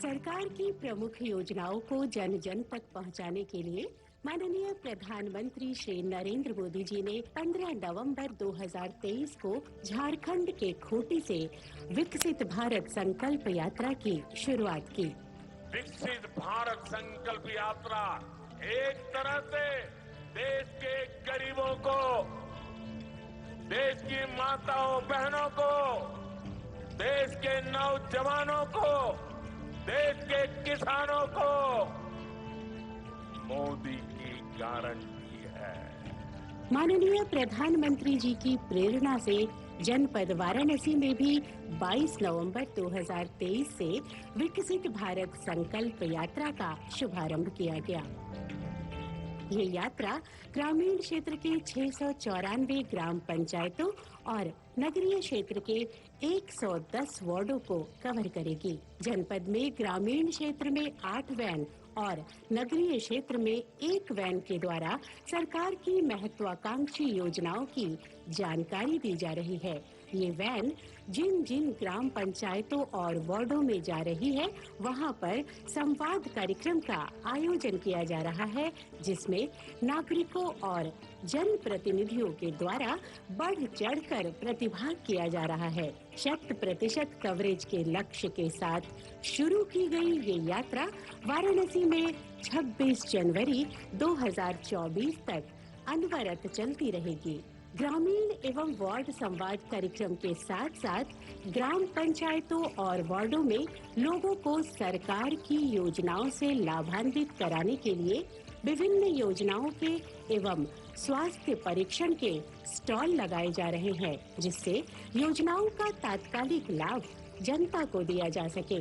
सरकार की प्रमुख योजनाओं को जन जन तक पहुंचाने के लिए माननीय प्रधानमंत्री श्री नरेंद्र मोदी जी ने 15 नवंबर 2023 को झारखंड के खूंटी से विकसित भारत संकल्प यात्रा की शुरुआत की। विकसित भारत संकल्प यात्रा एक तरह से देश के गरीबों को, देश की माताओं बहनों को, देश के नौजवानों को, देश के किसानों को मोदी की गारंटी है। माननीय प्रधानमंत्री जी की प्रेरणा से जनपद वाराणसी में भी 22 नवंबर 2023 से विकसित भारत संकल्प यात्रा का शुभारंभ किया गया। ये यात्रा ग्रामीण क्षेत्र के 694 ग्राम पंचायतों और नगरीय क्षेत्र के 110 वार्डों को कवर करेगी। जनपद में ग्रामीण क्षेत्र में 8 वैन और नगरीय क्षेत्र में 1 वैन के द्वारा सरकार की महत्वाकांक्षी योजनाओं की जानकारी दी जा रही है। ये वैन जिन जिन ग्राम पंचायतों और वार्डों में जा रही है, वहां पर संवाद कार्यक्रम का आयोजन किया जा रहा है, जिसमें नागरिकों और जन प्रतिनिधियों के द्वारा बढ़ चढ़कर प्रतिभाग किया जा रहा है। 100% कवरेज के लक्ष्य के साथ शुरू की गई ये यात्रा वाराणसी में 26 जनवरी 2024 तक अनवरत चलती रहेगी। ग्रामीण एवं वार्ड संवाद कार्यक्रम के साथ साथ ग्राम पंचायतों और वार्डों में लोगों को सरकार की योजनाओं से लाभान्वित कराने के लिए विभिन्न योजनाओं के एवं स्वास्थ्य परीक्षण के स्टॉल लगाए जा रहे हैं, जिससे योजनाओं का तात्कालिक लाभ जनता को दिया जा सके।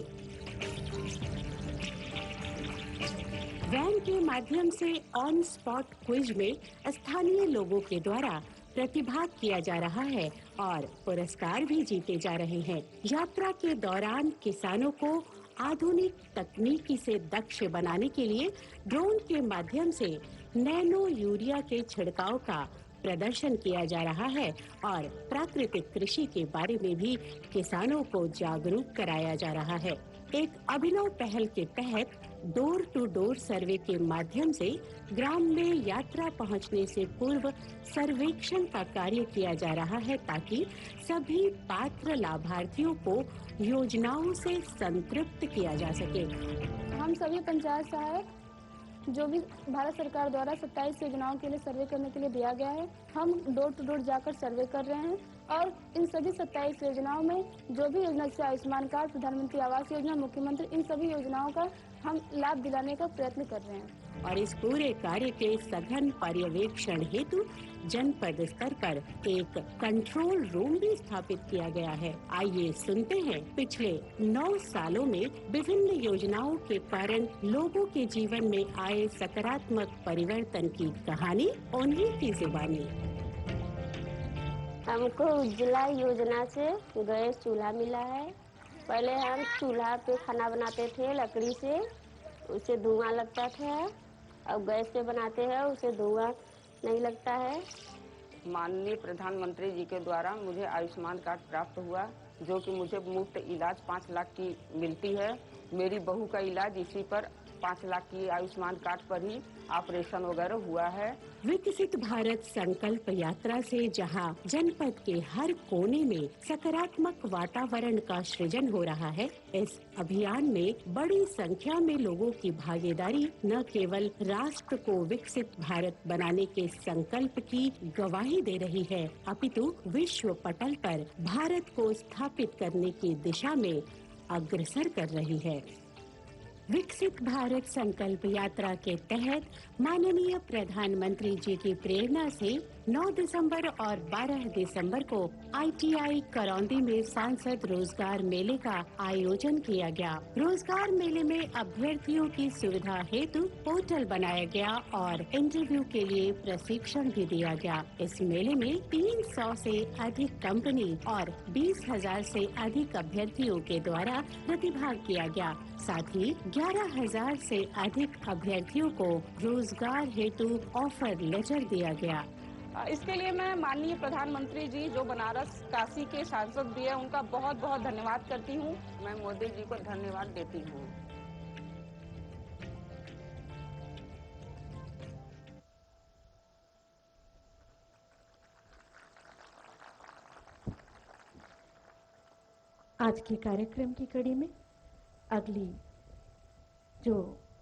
वैन के माध्यम से ऑन स्पॉट क्विज में स्थानीय लोगों के द्वारा प्रतिभाग किया जा रहा है और पुरस्कार भी जीते जा रहे हैं। यात्रा के दौरान किसानों को आधुनिक तकनीकी से दक्ष बनाने के लिए ड्रोन के माध्यम से नैनो यूरिया के छिड़काव का प्रदर्शन किया जा रहा है और प्राकृतिक कृषि के बारे में भी किसानों को जागरूक कराया जा रहा है। एक अभिनव पहल के तहत डोर टू डोर सर्वे के माध्यम से ग्राम में यात्रा पहुंचने से पूर्व सर्वेक्षण का कार्य किया जा रहा है, ताकि सभी पात्र लाभार्थियों को योजनाओं से संतृप्त किया जा सके। हम सभी पंचायत सहायक जो भी भारत सरकार द्वारा 27 योजनाओं के लिए सर्वे करने के लिए दिया गया है, हम डोर टू डोर जाकर सर्वे कर रहे हैं और इन सभी 27 योजनाओं में जो भी योजना से आयुष्मान कार्ड, प्रधानमंत्री आवास योजना, मुख्यमंत्री, इन सभी योजनाओं का हम लाभ दिलाने का प्रयत्न कर रहे हैं। और इस पूरे कार्य के सघन पर्यवेक्षण हेतु जनपद स्तर पर एक कंट्रोल रूम भी स्थापित किया गया है। आइए सुनते हैं पिछले 9 सालों में विभिन्न योजनाओं के कारण लोगों के जीवन में आए सकारात्मक परिवर्तन की कहानी उन्हीं की जुबानी। हमको उज्ज्वला योजना से गैस चूल्हा मिला है। पहले हम चूल्हा पे खाना बनाते थे लकड़ी से, उसे धुआं लगता था। अब गैस पे बनाते हैं, उसे धुआं नहीं लगता है। माननीय प्रधानमंत्री जी के द्वारा मुझे आयुष्मान कार्ड प्राप्त हुआ, जो कि मुझे मुफ्त इलाज 5 लाख की मिलती है। मेरी बहू का इलाज इसी पर 5 लाख की आयुष्मान कार्ड पर ही ऑपरेशन वगैरह हुआ है। विकसित भारत संकल्प यात्रा से जहां जनपद के हर कोने में सकारात्मक वातावरण का सृजन हो रहा है, इस अभियान में बड़ी संख्या में लोगों की भागीदारी न केवल राष्ट्र को विकसित भारत बनाने के संकल्प की गवाही दे रही है, अपितु विश्व पटल पर भारत को स्थापित करने की दिशा में अग्रसर कर रही है। विकसित भारत संकल्प यात्रा के तहत माननीय प्रधानमंत्री जी की प्रेरणा से 9 दिसंबर और 12 दिसंबर को ITI करौंदी में सांसद रोजगार मेले का आयोजन किया गया। रोजगार मेले में अभ्यर्थियों की सुविधा हेतु पोर्टल बनाया गया और इंटरव्यू के लिए प्रशिक्षण भी दिया गया। इस मेले में 300 से अधिक कंपनी और 20,000 से अधिक अभ्यर्थियों के द्वारा प्रतिभाग किया गया। साथ ही 11,000 से अधिक अभ्यर्थियों को रोजगार हेतु ऑफर लेटर दिया गया। इसके लिए मैं माननीय प्रधानमंत्री जी जो बनारस काशी के सांसद भी है, उनका बहुत बहुत धन्यवाद करती हूँ। मैं मोदी जी को धन्यवाद देती हूँ। आज के कार्यक्रम की कड़ी में अगली जो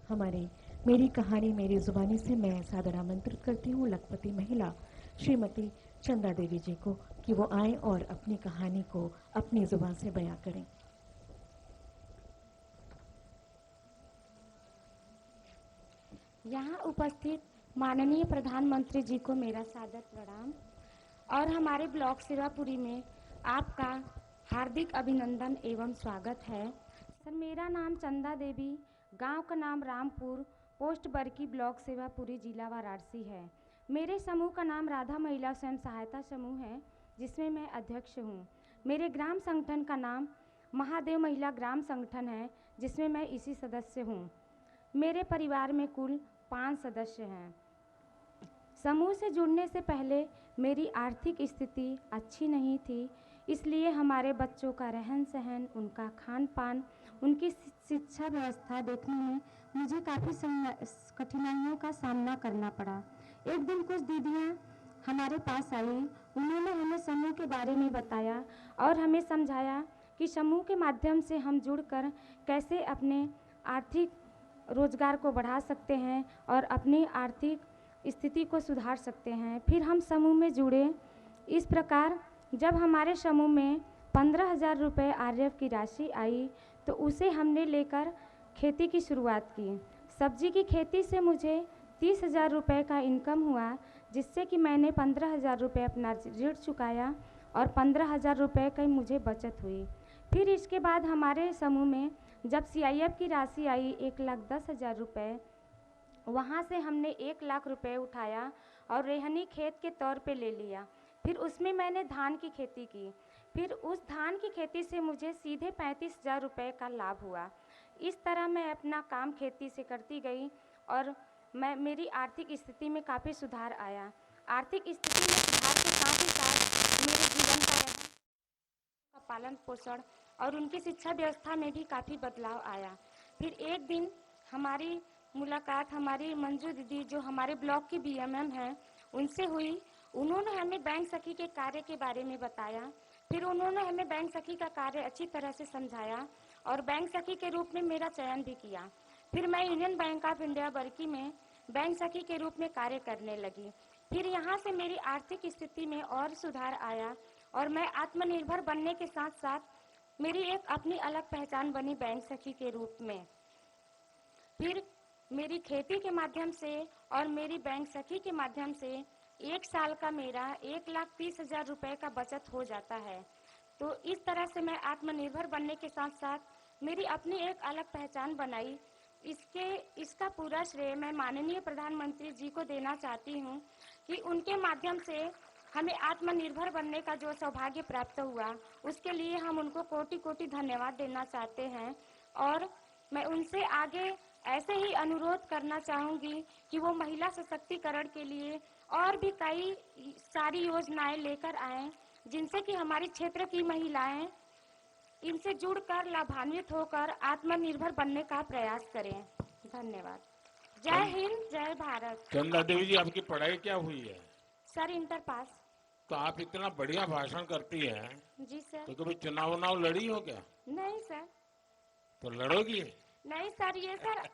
हमारे मेरी कहानी मेरी जुबानी से मैं सादर आमंत्रित करती हूँ लखपति महिला श्रीमती चंदा देवी जी को कि वो आए और अपनी कहानी को अपनी जुबान से बयां करें। यहाँ उपस्थित माननीय प्रधानमंत्री जी को मेरा सादर प्रणाम और हमारे ब्लॉक सेवापुरी में आपका हार्दिक अभिनंदन एवं स्वागत है। सर, मेरा नाम चंदा देवी, गांव का नाम रामपुर, पोस्ट बरकी, ब्लॉक सेवापुरी, जिला वाराणसी है। मेरे समूह का नाम राधा महिला स्वयं सहायता समूह है, जिसमें मैं अध्यक्ष हूँ। मेरे ग्राम संगठन का नाम महादेव महिला ग्राम संगठन है, जिसमें मैं इसी सदस्य हूँ। मेरे परिवार में कुल 5 सदस्य हैं। समूह से जुड़ने से पहले मेरी आर्थिक स्थिति अच्छी नहीं थी, इसलिए हमारे बच्चों का रहन सहन, उनका खान पान, उनकी शिक्षा व्यवस्था देखने में मुझे काफ़ी कठिनाइयों का सामना करना पड़ा। एक दिन कुछ दीदियाँ हमारे पास आई, उन्होंने हमें समूह के बारे में बताया और हमें समझाया कि समूह के माध्यम से हम जुड़कर कैसे अपने आर्थिक रोजगार को बढ़ा सकते हैं और अपनी आर्थिक स्थिति को सुधार सकते हैं। फिर हम समूह में जुड़े। इस प्रकार जब हमारे समूह में 15,000 रुपये आरएफ की राशि आई तो उसे हमने लेकर खेती की शुरुआत की। सब्जी की खेती से मुझे 30,000 रुपये का इनकम हुआ, जिससे कि मैंने 15,000 रुपये अपना ऋण चुकाया और 15,000 रुपये की मुझे बचत हुई। फिर इसके बाद हमारे समूह में जब सीआईएफ की राशि आई 1,10,000 रुपये, वहाँ से हमने 1 लाख रुपये उठाया और रेहनी खेत के तौर पे ले लिया। फिर उसमें मैंने धान की खेती की। फिर उस धान की खेती से मुझे सीधे 35,000 रुपये का लाभ हुआ। इस तरह मैं अपना काम खेती से करती गई और मेरी आर्थिक स्थिति में काफ़ी सुधार आया। आर्थिक स्थिति में सुधार के साथ ही साथ मेरे जीवन का पालन पोषण और उनकी शिक्षा व्यवस्था में भी काफ़ी बदलाव आया। फिर एक दिन हमारी मुलाकात हमारी मंजू दीदी, जो हमारे ब्लॉक की बीएमएम हैं, उनसे हुई। उन्होंने हमें बैंक सखी के कार्य के बारे में बताया। फिर उन्होंने हमें बैंक सखी का कार्य अच्छी तरह से समझाया और बैंक सखी के रूप में मेरा चयन भी किया। फिर मैं यूनियन बैंक ऑफ इंडिया बरकी में बैंक सखी के रूप में कार्य करने लगी। फिर यहाँ से मेरी आर्थिक स्थिति में और सुधार आया और मैं आत्मनिर्भर बनने के साथ साथ मेरी एक अपनी अलग पहचान बनी बैंक सखी के रूप में। फिर मेरी खेती के माध्यम से और मेरी बैंक सखी के माध्यम से 1 साल का मेरा 1,30,000 रुपये का बचत हो जाता है। तो इस तरह से मैं आत्मनिर्भर बनने के साथ साथ मेरी अपनी एक अलग पहचान बनाई। इसका पूरा श्रेय मैं माननीय प्रधानमंत्री जी को देना चाहती हूँ कि उनके माध्यम से हमें आत्मनिर्भर बनने का जो सौभाग्य प्राप्त हुआ, उसके लिए हम उनको कोटि कोटि धन्यवाद देना चाहते हैं। और मैं उनसे आगे ऐसे ही अनुरोध करना चाहूँगी कि वो महिला सशक्तिकरण के लिए और भी कई सारी योजनाएं लेकर आएं, जिनसे कि हमारे क्षेत्र की महिलाएं इनसे जुड़कर लाभान्वित होकर आत्मनिर्भर बनने का प्रयास करें। धन्यवाद। जय हिंद, जय भारत। चंदा देवी जी, आपकी पढ़ाई क्या हुई है? Sir, inter pass. तो आप इतना बढ़िया भाषण करती हैं। जी सर। तो कभी चुनाव लड़ी हो क्या? नहीं सर। तो लड़ोगी? नहीं सर, ये सर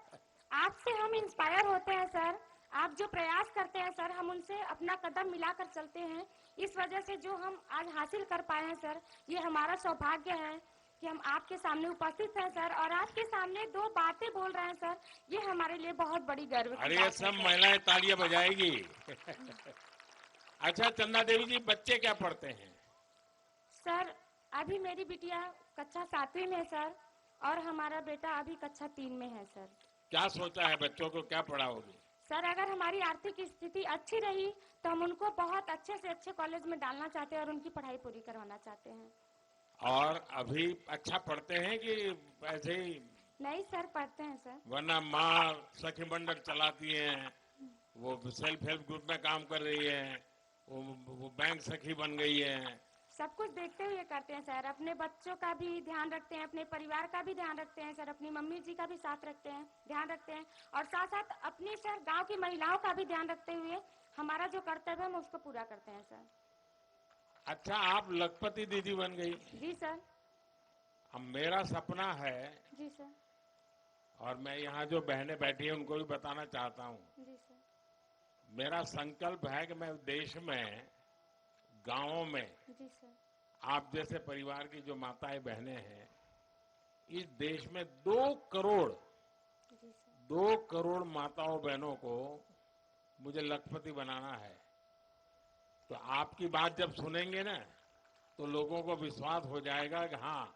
आपसे हम इंस्पायर होते हैं सर। आप जो प्रयास करते हैं सर, हम उनसे अपना कदम मिलाकर चलते हैं। इस वजह से जो हम आज हासिल कर पाए हैं सर, ये हमारा सौभाग्य है कि हम आपके सामने उपस्थित हैं सर और आपके सामने 2 बातें बोल रहे हैं सर। ये हमारे लिए बहुत बड़ी गर्व की बात है। अरे सब महिलाएं तालियां बजाएगी। अच्छा चंदा देवी जी, बच्चे क्या पढ़ते हैं? सर, अभी मेरी बिटिया कक्षा 7वीं में है सर और हमारा बेटा अभी कक्षा 3 में है सर। क्या सोचा है, बच्चों को क्या पढ़ाओगे? सर, अगर हमारी आर्थिक स्थिति अच्छी रही तो हम उनको बहुत अच्छे से अच्छे कॉलेज में डालना चाहते हैं और उनकी पढ़ाई पूरी करवाना चाहते हैं। और अभी अच्छा पढ़ते हैं कि ऐसे ही? नहीं सर, पढ़ते हैं सर। वरना माँ सखी मंडल चलाती हैं, वो सेल्फ हेल्प ग्रुप में काम कर रही है, वो बैंक सखी बन गई है। सब कुछ देखते हुए करते हैं सर। अपने बच्चों का भी ध्यान रखते हैं, अपने परिवार का भी ध्यान रखते हैं सर, अपनी मम्मी जी का भी साथ रखते हैं, ध्यान रखते हैं और साथ साथ अपने सर गांव की महिलाओं का भी ध्यान रखते हुए हमारा जो कर्तव्य है हम उसको पूरा करते हैं सर। अच्छा, आप लखपति दीदी बन गई? जी सर। अब मेरा सपना है, जी सर। और मैं यहाँ जो बहनें बैठी हैं उनको भी बताना चाहता हूँ, जी सर। मेरा संकल्प है कि मैं देश में, गांवों में, जी सर। आप जैसे परिवार की जो माताएं बहनें हैं, इस देश में 2 करोड़ जी सर। 2 करोड़ माताओं बहनों को मुझे लखपति बनाना है। तो आपकी बात जब सुनेंगे ना, तो लोगों को विश्वास हो जाएगा कि हाँ,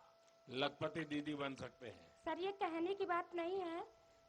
लखपति दीदी बन सकते हैं। सर, ये कहने की बात नहीं है,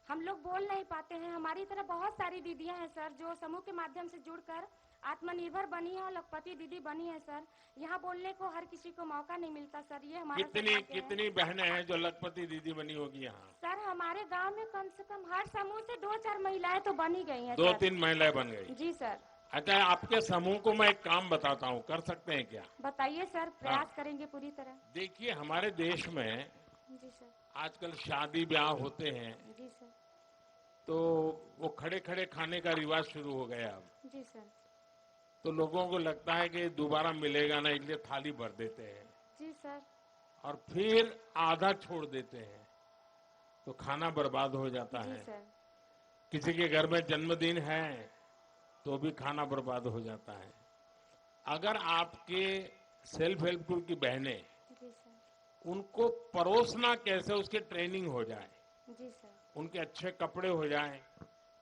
हम लोग बोल नहीं पाते हैं। हमारी तरह बहुत सारी दीदियां हैं सर, जो समूह के माध्यम से जुड़कर आत्मनिर्भर बनी है और लखपति दीदी बनी है सर। यहाँ बोलने को हर किसी को मौका नहीं मिलता सर, ये हमारा सौभाग्य है। कितनी बहनें हैं जो लखपति दीदी बनी होगी यहाँ? सर, हमारे गांव में कम से कम हर समूह से 2-4 महिलाएं तो बनी गई हैं। 2-3 महिलाएं बन गई? जी सर। अच्छा, आपके समूह को मैं एक काम बताता हूँ, कर सकते हैं क्या? बताइए सर, प्रयास करेंगे पूरी तरह। देखिए, हमारे देश में जी सर। आजकल शादी ब्याह होते हैं, जी सर। तो वो खड़े खड़े खाने का रिवाज शुरू हो गया अब। जी सर। तो लोगों को लगता है कि दोबारा मिलेगा ना, इसलिए थाली भर देते हैं। जी सर। और फिर आधा छोड़ देते हैं, तो खाना बर्बाद हो जाता जी है। सर। किसी के घर में जन्मदिन है तो भी खाना बर्बाद हो जाता है। अगर आपके सेल्फ हेल्प ग्रुप की बहनें, जी सर। उनको परोसना कैसे, उसकी ट्रेनिंग हो जाए, जी सर। उनके अच्छे कपड़े हो जाएं,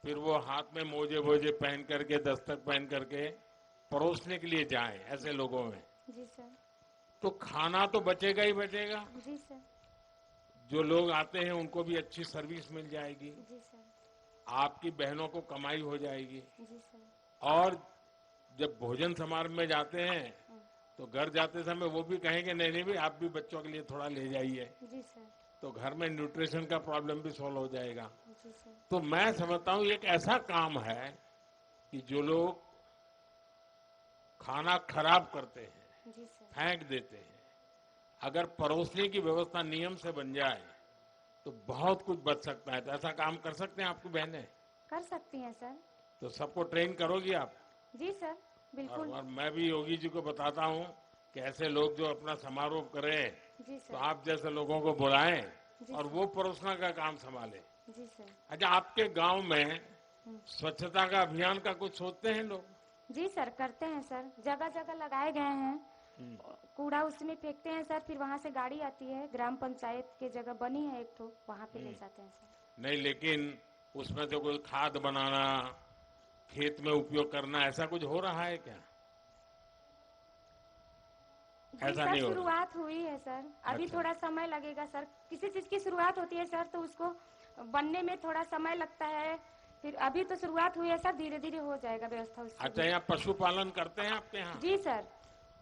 फिर वो हाथ में मोजे पहन करके, दस्तक पहन करके परोसने के लिए जाएं ऐसे लोगों में, जी सर। तो खाना तो बचेगा ही बचेगा। जी सर। जो लोग आते हैं उनको भी अच्छी सर्विस मिल जाएगी, जी सर। आपकी बहनों को कमाई हो जाएगी। जी सर। और जब भोजन समारोह में जाते हैं तो घर जाते समय वो भी कहेंगे नहीं भी आप भी बच्चों के लिए थोड़ा ले जाइए, जी सर। तो घर में न्यूट्रिशन का प्रॉब्लम भी सॉल्व हो जाएगा। जी सर। तो मैं समझता हूँ एक ऐसा काम है कि जो लोग खाना खराब करते हैं, जी सर। फेंक देते हैं, अगर परोसने की व्यवस्था नियम से बन जाए तो बहुत कुछ बच सकता है। तो ऐसा काम कर सकते हैं आपकी बहनें? कर सकती हैं सर। तो सबको ट्रेन करोगी आप? जी सर, बिल्कुल। और मैं भी योगी जी को बताता हूँ कि ऐसे लोग जो अपना समारोह करें, जी तो सर। आप जैसे लोगों को बुलाएं जी और सर। वो परोसना का काम संभालें। जी सर। अच्छा, आपके गांव में स्वच्छता का अभियान का कुछ सोचते हैं लोग? जी सर, करते हैं सर, जगह जगह लगाए गए हैं। कूड़ा उसमें फेंकते हैं सर, फिर वहाँ से गाड़ी आती है, ग्राम पंचायत के जगह बनी है एक तो, वहाँ पे ले जाते हैं सर। नहीं, लेकिन उसमें से कोई खाद बनाना, खेत में उपयोग करना, ऐसा कुछ हो रहा है क्या? ऐसा नहीं हो रहा? शुरुआत हुई है सर, अभी अच्छा। थोड़ा समय लगेगा सर। किसी चीज की शुरुआत होती है सर तो उसको बनने में थोड़ा समय लगता है, फिर अभी तो शुरुआत हुई है सर, धीरे धीरे हो जाएगा व्यवस्था उसकी। अच्छा, यहाँ पशुपालन करते हैं आपके यहाँ? जी सर।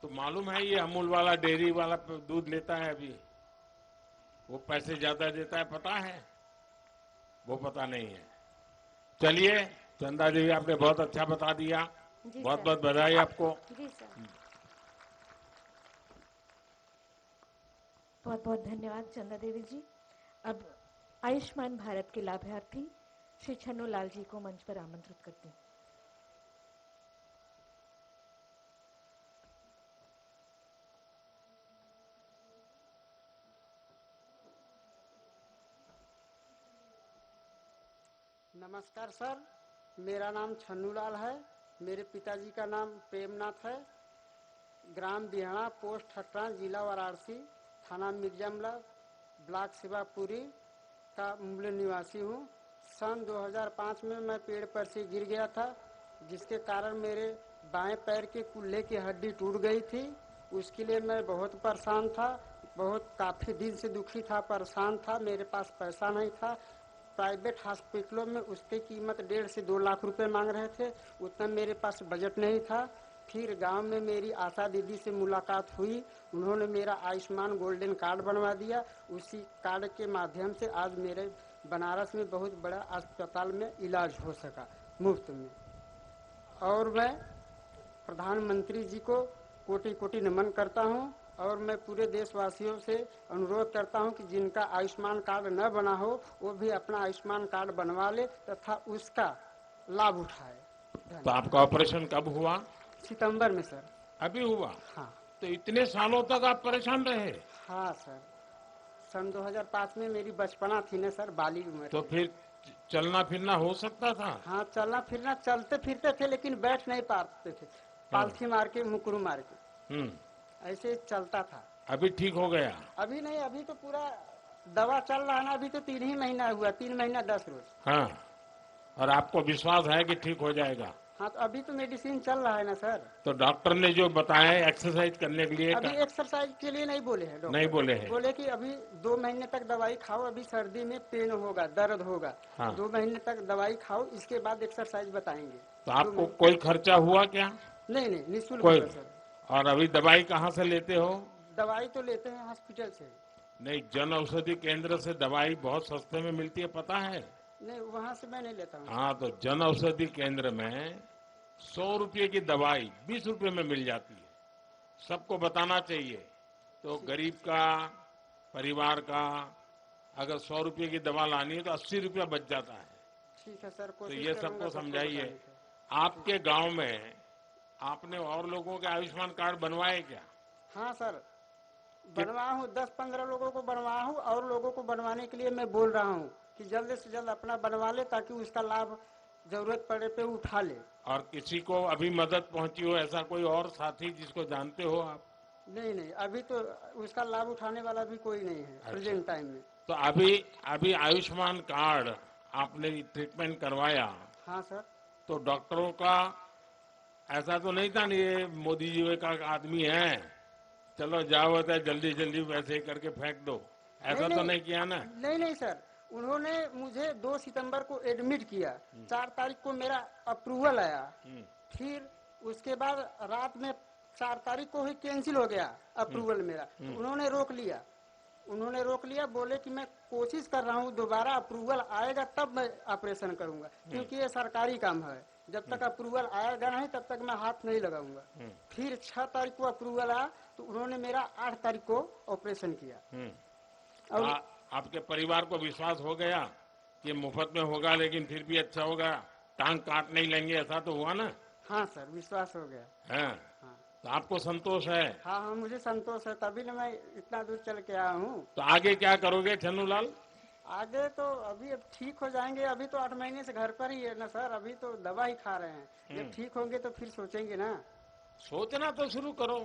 तो मालूम है ये अमूल वाला डेयरी वाला दूध लेता है अभी, वो पैसे ज्यादा देता है, पता है? वो पता नहीं है। चलिए चंदा जी, आपने बहुत अच्छा बता दिया, बहुत बहुत बधाई आपको। जी सर। बहुत बहुत धन्यवाद चंदा देवी जी। अब आयुष्मान भारत के लाभार्थी श्री छन्नू लाल जी को मंच पर आमंत्रित करती हूँ। नमस्कार सर, मेरा नाम छन्नू लाल है। मेरे पिताजी का नाम प्रेमनाथ है। ग्राम बिहाड़ा, पोस्ट ठट्टा, जिला वाराणसी, थाना मिर्जामला, ब्लॉक शिवापुरी का मूल निवासी हूँ। सन 2005 में मैं पेड़ पर से गिर गया था, जिसके कारण मेरे बाएं पैर के कूल्हे की हड्डी टूट गई थी। उसके लिए मैं बहुत परेशान था, काफ़ी दिन से दुखी था, परेशान था। मेरे पास पैसा नहीं था। प्राइवेट हॉस्पिटलों में उसकी कीमत 1.5 से 2 लाख रुपए मांग रहे थे, उतना मेरे पास बजट नहीं था। फिर गांव में मेरी आशा दीदी से मुलाकात हुई, उन्होंने मेरा आयुष्मान गोल्डन कार्ड बनवा दिया। उसी कार्ड के माध्यम से आज मेरे बनारस में बहुत बड़ा अस्पताल में इलाज हो सका मुफ्त में। और मैं प्रधानमंत्री जी को कोटि कोटि नमन करता हूं, और मैं पूरे देशवासियों से अनुरोध करता हूं कि जिनका आयुष्मान कार्ड न बना हो वो भी अपना आयुष्मान कार्ड बनवा ले तथा उसका लाभ उठाए। तो आपका ऑपरेशन कब हुआ? सितंबर में सर। अभी हुआ? हाँ। तो इतने सालों तक आप परेशान रहे? हाँ सर। सन 2005 में मेरी बचपना थी ना सर, बाली उम्र तो थी। फिर चलना फिरना हो सकता था? हाँ, चलना फिरना चलते फिरते थे, लेकिन बैठ नहीं पाते थे, पालथी मार के मुकरू मार के ऐसे चलता था। अभी ठीक हो गया? अभी नहीं, अभी तो पूरा दवा चल रहा है ना, अभी तो 3 ही महीना हुआ, 3 महीना 10 रोज। हाँ, और आपको विश्वास है कि ठीक हो जाएगा? हाँ, तो अभी तो मेडिसिन चल रहा है ना सर। तो डॉक्टर ने जो बताया एक्सरसाइज करने के लिए अभी एक्सरसाइज के लिए नहीं बोले हैं डॉक्टर, नहीं बोले हैं? बोले कि अभी 2 महीने तक दवाई खाओ, अभी सर्दी में पेन होगा, दर्द होगा। हाँ। 2 महीने तक दवाई खाओ, इसके बाद एक्सरसाइज बताएंगे। तो आपको कोई खर्चा हुआ क्या? नहीं, निःशुल्क कोई? होगा सर। और अभी दवाई कहाँ से लेते हो? दवाई तो लेते हैं हॉस्पिटल से। नहीं, जन औषधि केंद्र से दवाई बहुत सस्ते में मिलती है, पता है? नहीं, वहाँ से मैं नहीं लेता हूँ। हाँ, तो जन औषधि केंद्र में 100 रुपये की दवाई 20 रुपये में मिल जाती है। सबको बताना चाहिए। तो गरीब का, परिवार का अगर 100 रुपये की दवा लानी है तो 80 रुपया बच जाता है। ठीक है सर, तो ये सबको समझाइए। आपके गांव में आपने और लोगों के आयुष्मान कार्ड बनवाए क्या? हाँ सर, बनवाया हूँ, 10-15 लोगों को बनवाया हूँ, और लोगों को बनवाने के लिए मैं बोल रहा हूँ कि जल्द से जल्द अपना बनवा ले, ताकि उसका लाभ जरूरत पड़े पे उठा ले। और किसी को अभी मदद पहुंची हो, ऐसा कोई और साथी जिसको जानते हो आप? नहीं, अभी तो उसका लाभ उठाने वाला भी कोई नहीं है। अच्छा। प्रेजेंट टाइम में तो अभी आयुष्मान कार्ड आपने ट्रीटमेंट करवाया? हाँ सर। तो डॉक्टरों का ऐसा तो नहीं था, नहीं ये मोदी जी का आदमी है, चलो जाओ होता है जल्दी जल्दी वैसे ही करके फेंक दो, ऐसा तो नहीं किया ना? नहीं सर, उन्होंने मुझे 2 सितंबर को एडमिट किया, 4 तारीख को मेरा अप्रूवल आया, फिर उसके बाद रात में 4 तारीख को ही कैंसिल हो गया अप्रूवल मेरा। तो उन्होंने रोक लिया, बोले कि मैं कोशिश कर रहा हूँ, दोबारा अप्रूवल आएगा तब मैं ऑपरेशन करूंगा, क्योंकि ये सरकारी काम है, जब तक अप्रूवल आएगा नहीं तब तक मैं हाथ नहीं लगाऊंगा। फिर 6 तारीख को अप्रूवल आया, तो उन्होंने मेरा 8 तारीख को ऑपरेशन किया। और आपके परिवार को विश्वास हो गया कि मुफ्त में होगा, लेकिन फिर भी अच्छा होगा, टांग काट नहीं लेंगे, ऐसा तो हुआ ना? हाँ सर, विश्वास हो गया। हाँ। तो आपको संतोष है? हाँ, मुझे संतोष है, तभी ना मैं इतना दूर चल के आया हूँ। तो आगे क्या करोगे छन्नूलाल? आगे तो अभी अब ठीक हो जाएंगे, अभी तो 8 महीने से घर पर ही है ना सर, अभी तो दवा ही खा रहे हैं। जब ठीक होंगे तो फिर सोचेंगे ना। सोचना तो शुरू करो।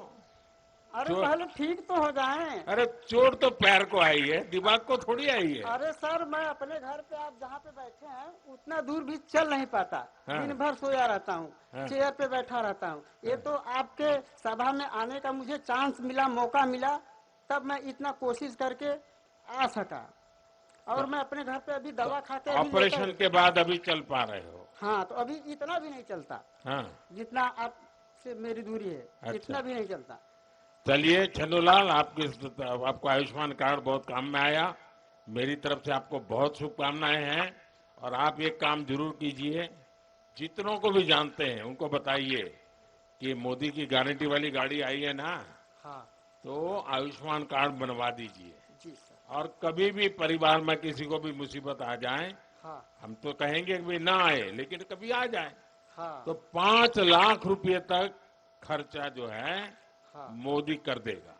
अरे पहले ठीक तो हो जाएं। अरे चोट तो पैर को आई है, दिमाग को थोड़ी आई है। अरे सर, मैं अपने घर पे, आप जहाँ पे बैठे हैं उतना दूर भी चल नहीं पाता। हाँ। दिन भर सोया रहता हूँ। हाँ। चेयर पे बैठा रहता हूँ। ये तो आपके सभा में आने का मुझे चांस मिला, मौका मिला, तब मैं इतना कोशिश करके आ सका। और मैं अपने घर पे अभी दवा खाते, ऑपरेशन के बाद अभी चल पा रहे हो? हाँ, तो अभी इतना भी नहीं चलता। हाँ। जितना आपसे मेरी दूरी है। अच्छा। इतना भी नहीं चलता। चलिए छन्नूलाल, आपको आयुष्मान कार्ड बहुत काम में आया। मेरी तरफ से आपको बहुत शुभकामनाएं हैं, और आप एक काम जरूर कीजिए, जितनों को भी जानते हैं उनको बताइए कि मोदी की गारंटी वाली गाड़ी आई है ना। हाँ। तो आयुष्मान कार्ड बनवा दीजिए। जी सर। और कभी भी परिवार में किसी को भी मुसीबत आ जाए, हाँ। हम तो कहेंगे कि ना आए, लेकिन कभी आ जाए, हाँ। तो 5 लाख रुपए तक खर्चा जो है, हाँ। मोदी कर देगा।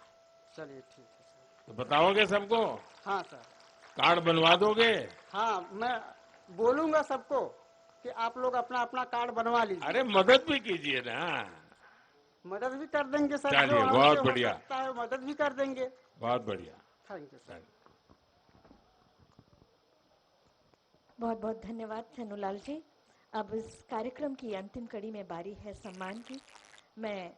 चलिए ठीक है सर। तो बताओगे सबको? हाँ सर। कार्ड बनवा दोगे? हाँ, मैं बोलूंगा सबको कि आप लोग अपना अपना कार्ड बनवा लीजिए। अरे मदद भी कीजिए ना। मदद भी कर देंगे सर। चलिए, जो बहुत हमसे बढ़िया। हो सकता है मदद भी कर देंगे। बहुत बढ़िया। Thank you sir. बहुत बहुत धन्यवाद छन्नूलाल जी। अब इस कार्यक्रम की अंतिम कड़ी में बारी है सम्मान की। मैं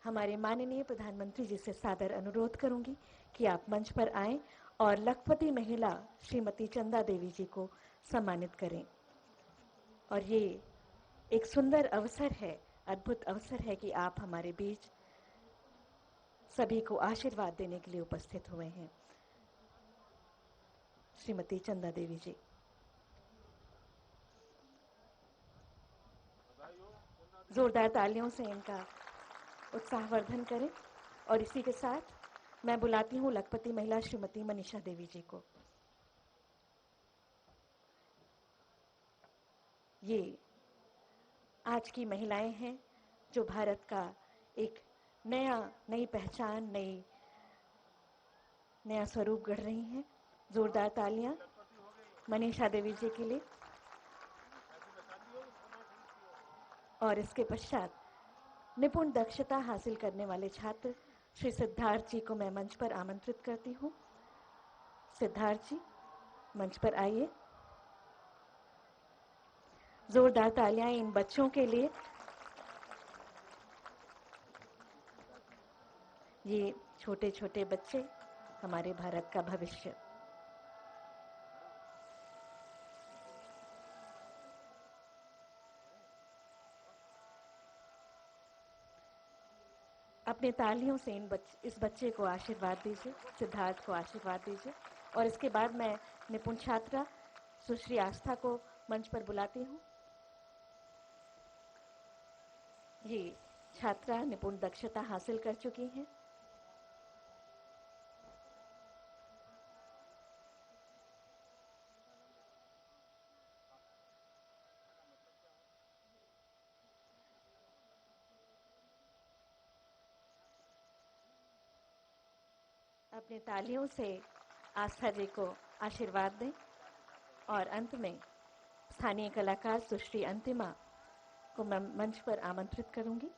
हमारे माननीय प्रधानमंत्री जी से सादर अनुरोध करूंगी कि आप मंच पर आएं और लखपति महिला श्रीमती चंदा देवी जी को सम्मानित करें। और ये एक सुंदर अवसर है, अद्भुत अवसर है कि आप हमारे बीच सभी को आशीर्वाद देने के लिए उपस्थित हुए हैं। श्रीमती चंदा देवी जी। जोरदार तालियों से इनका उत्साहवर्धन करें। और इसी के साथ मैं बुलाती हूं लखपति महिला श्रीमती मनीषा देवी जी को। ये आज की महिलाएं हैं जो भारत का एक नई पहचान, नया स्वरूप गढ़ रही हैं। जोरदार तालियां मनीषा देवी जी के लिए। और इसके पश्चात निपुण दक्षता हासिल करने वाले छात्र श्री सिद्धार्थ जी को मैं मंच पर आमंत्रित करती हूँ। सिद्धार्थ जी मंच पर आइए। जोरदार तालियां इन बच्चों के लिए। ये छोटे छोटे बच्चे हमारे भारत का भविष्य। अपने तालियों से इस बच्चे को आशीर्वाद दीजिए, सिद्धार्थ को आशीर्वाद दीजिए। और इसके बाद मैं निपुण छात्रा सुश्री आस्था को मंच पर बुलाती हूँ। ये छात्रा निपुण दक्षता हासिल कर चुकी हैं। अपने तालियों से आस्था जी को आशीर्वाद दें। और अंत में स्थानीय कलाकार सुश्री अंतिमा को मैं मंच पर आमंत्रित करूंगी।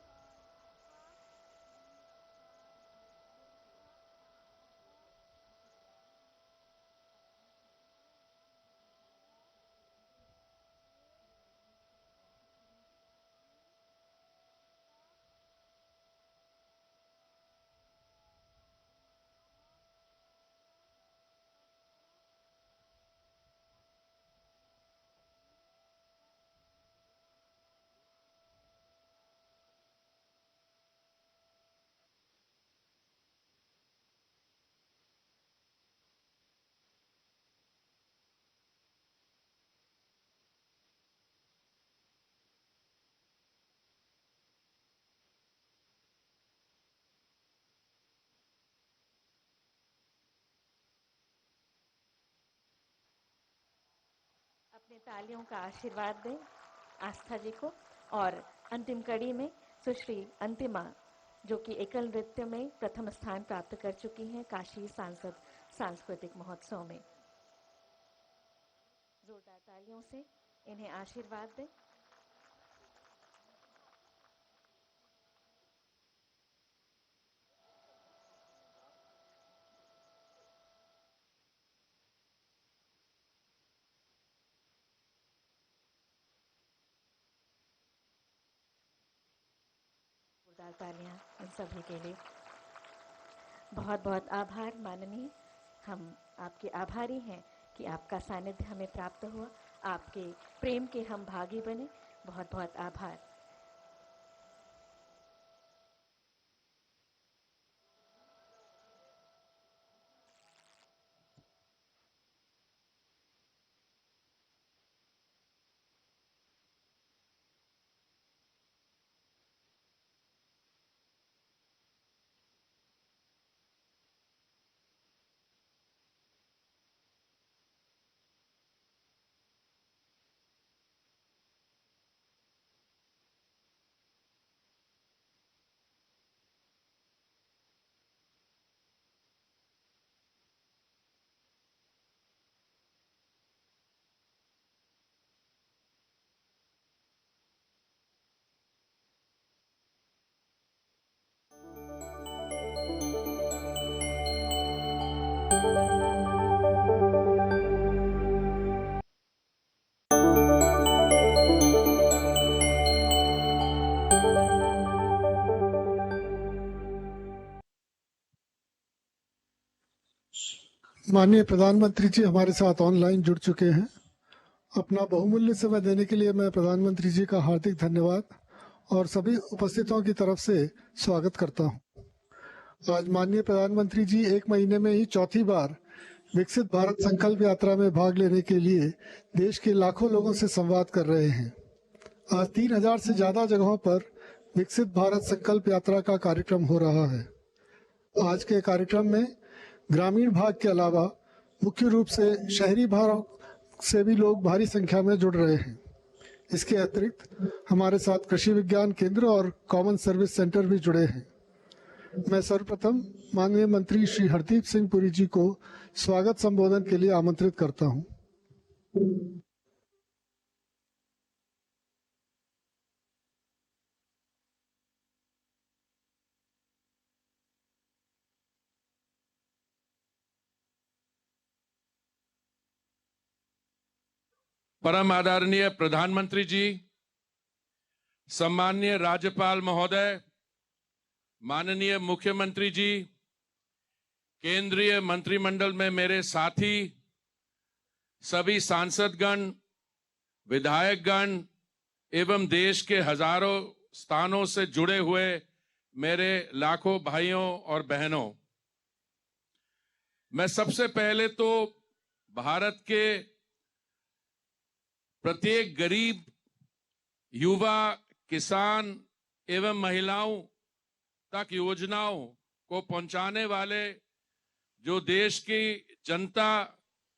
अपने तालियों का आशीर्वाद दें आस्था जी को। और अंतिम कड़ी में सुश्री अंतिमा, जो कि एकल नृत्य में प्रथम स्थान प्राप्त कर चुकी हैं काशी सांसद सांस्कृतिक महोत्सव में। जोरदार तालियों से इन्हें आशीर्वाद दें। जोरदार तालियां इन सभी के लिए। बहुत बहुत आभार माननीय। हम आपके आभारी हैं कि आपका सानिध्य हमें प्राप्त हुआ, आपके प्रेम के हम भागी बने। बहुत बहुत आभार। माननीय प्रधानमंत्री जी हमारे साथ ऑनलाइन जुड़ चुके हैं। अपना बहुमूल्य समय देने के लिए मैं प्रधानमंत्री जी का हार्दिक धन्यवाद और सभी उपस्थितों की तरफ से स्वागत करता हूं। आज माननीय प्रधानमंत्री जी 1 महीने में ही चौथी बार विकसित भारत संकल्प यात्रा में भाग लेने के लिए देश के लाखों लोगों से संवाद कर रहे हैं। आज 3000 से ज्यादा जगहों पर विकसित भारत संकल्प यात्रा का कार्यक्रम हो रहा है। आज के कार्यक्रम में ग्रामीण भाग के अलावा मुख्य रूप से शहरी भाग से भी लोग भारी संख्या में जुड़ रहे हैं। इसके अतिरिक्त हमारे साथ कृषि विज्ञान केंद्र और कॉमन सर्विस सेंटर भी जुड़े हैं। मैं सर्वप्रथम माननीय मंत्री श्री हरदीप सिंह पुरी जी को स्वागत संबोधन के लिए आमंत्रित करता हूं। परम आदरणीय प्रधानमंत्री जी, सम्माननीय राज्यपाल महोदय, माननीय मुख्यमंत्री जी, केंद्रीय मंत्रिमंडल में मेरे साथी, सभी सांसदगण, विधायकगण एवं देश के हजारों स्थानों से जुड़े हुए मेरे लाखों भाइयों और बहनों, मैं सबसे पहले तो भारत के प्रत्येक गरीब, युवा, किसान एवं महिलाओं तक योजनाओं को पहुंचाने वाले जो देश की जनता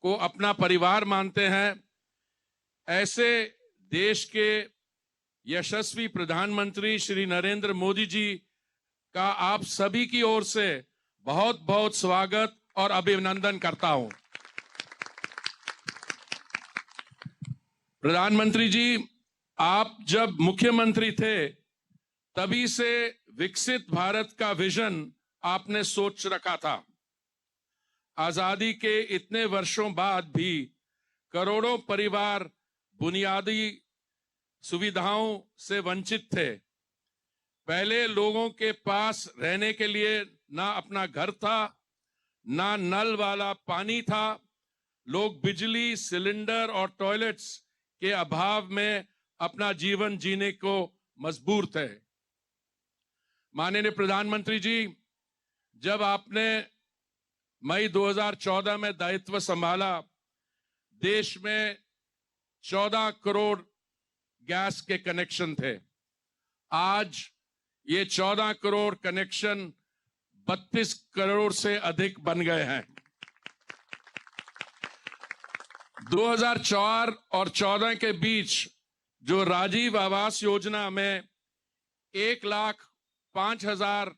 को अपना परिवार मानते हैं, ऐसे देश के यशस्वी प्रधानमंत्री श्री नरेंद्र मोदी जी का आप सभी की ओर से बहुत बहुत स्वागत और अभिनंदन करता हूं। प्रधानमंत्री जी, आप जब मुख्यमंत्री थे तभी से विकसित भारत का विजन आपने सोच रखा था। आजादी के इतने वर्षों बाद भी करोड़ों परिवार बुनियादी सुविधाओं से वंचित थे। पहले लोगों के पास रहने के लिए ना अपना घर था, ना नल वाला पानी था। लोग बिजली, सिलेंडर और टॉयलेट्स के अभाव में अपना जीवन जीने को मजबूर थे। माननीय प्रधानमंत्री जी, जब आपने मई 2014 में दायित्व संभाला, देश में 14 करोड़ गैस के कनेक्शन थे। आज ये 14 करोड़ कनेक्शन 32 करोड़ से अधिक बन गए हैं। 2004 और 14 के बीच जो राजीव आवास योजना में 1,05,000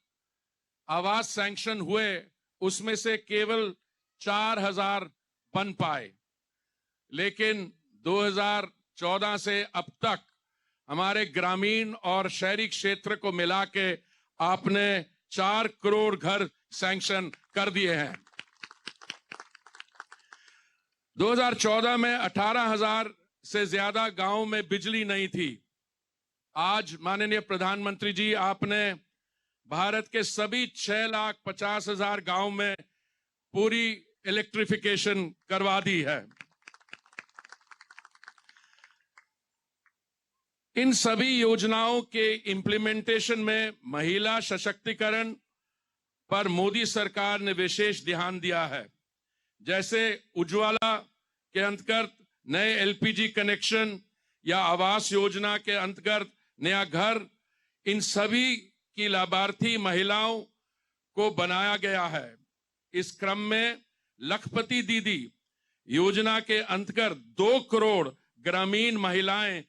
आवास सैंक्शन हुए, उसमें से केवल 4,000 बन पाए। लेकिन 2014 से अब तक हमारे ग्रामीण और शहरी क्षेत्र को मिला के आपने 4 करोड़ घर सैंक्शन कर दिए हैं। 2014 में 18,000 से ज्यादा गांवों में बिजली नहीं थी। आज माननीय प्रधानमंत्री जी, आपने भारत के सभी 6,50,000 गांव में पूरी इलेक्ट्रिफिकेशन करवा दी है। इन सभी योजनाओं के इंप्लीमेंटेशन में महिला सशक्तिकरण पर मोदी सरकार ने विशेष ध्यान दिया है। जैसे उज्ज्वला के अंतर्गत नए एलपीजी कनेक्शन या आवास योजना के अंतर्गत नया घर, इन सभी की लाभार्थी महिलाओं को बनाया गया है। इस क्रम में लखपति दीदी योजना के अंतर्गत 2 करोड़ ग्रामीण महिलाएं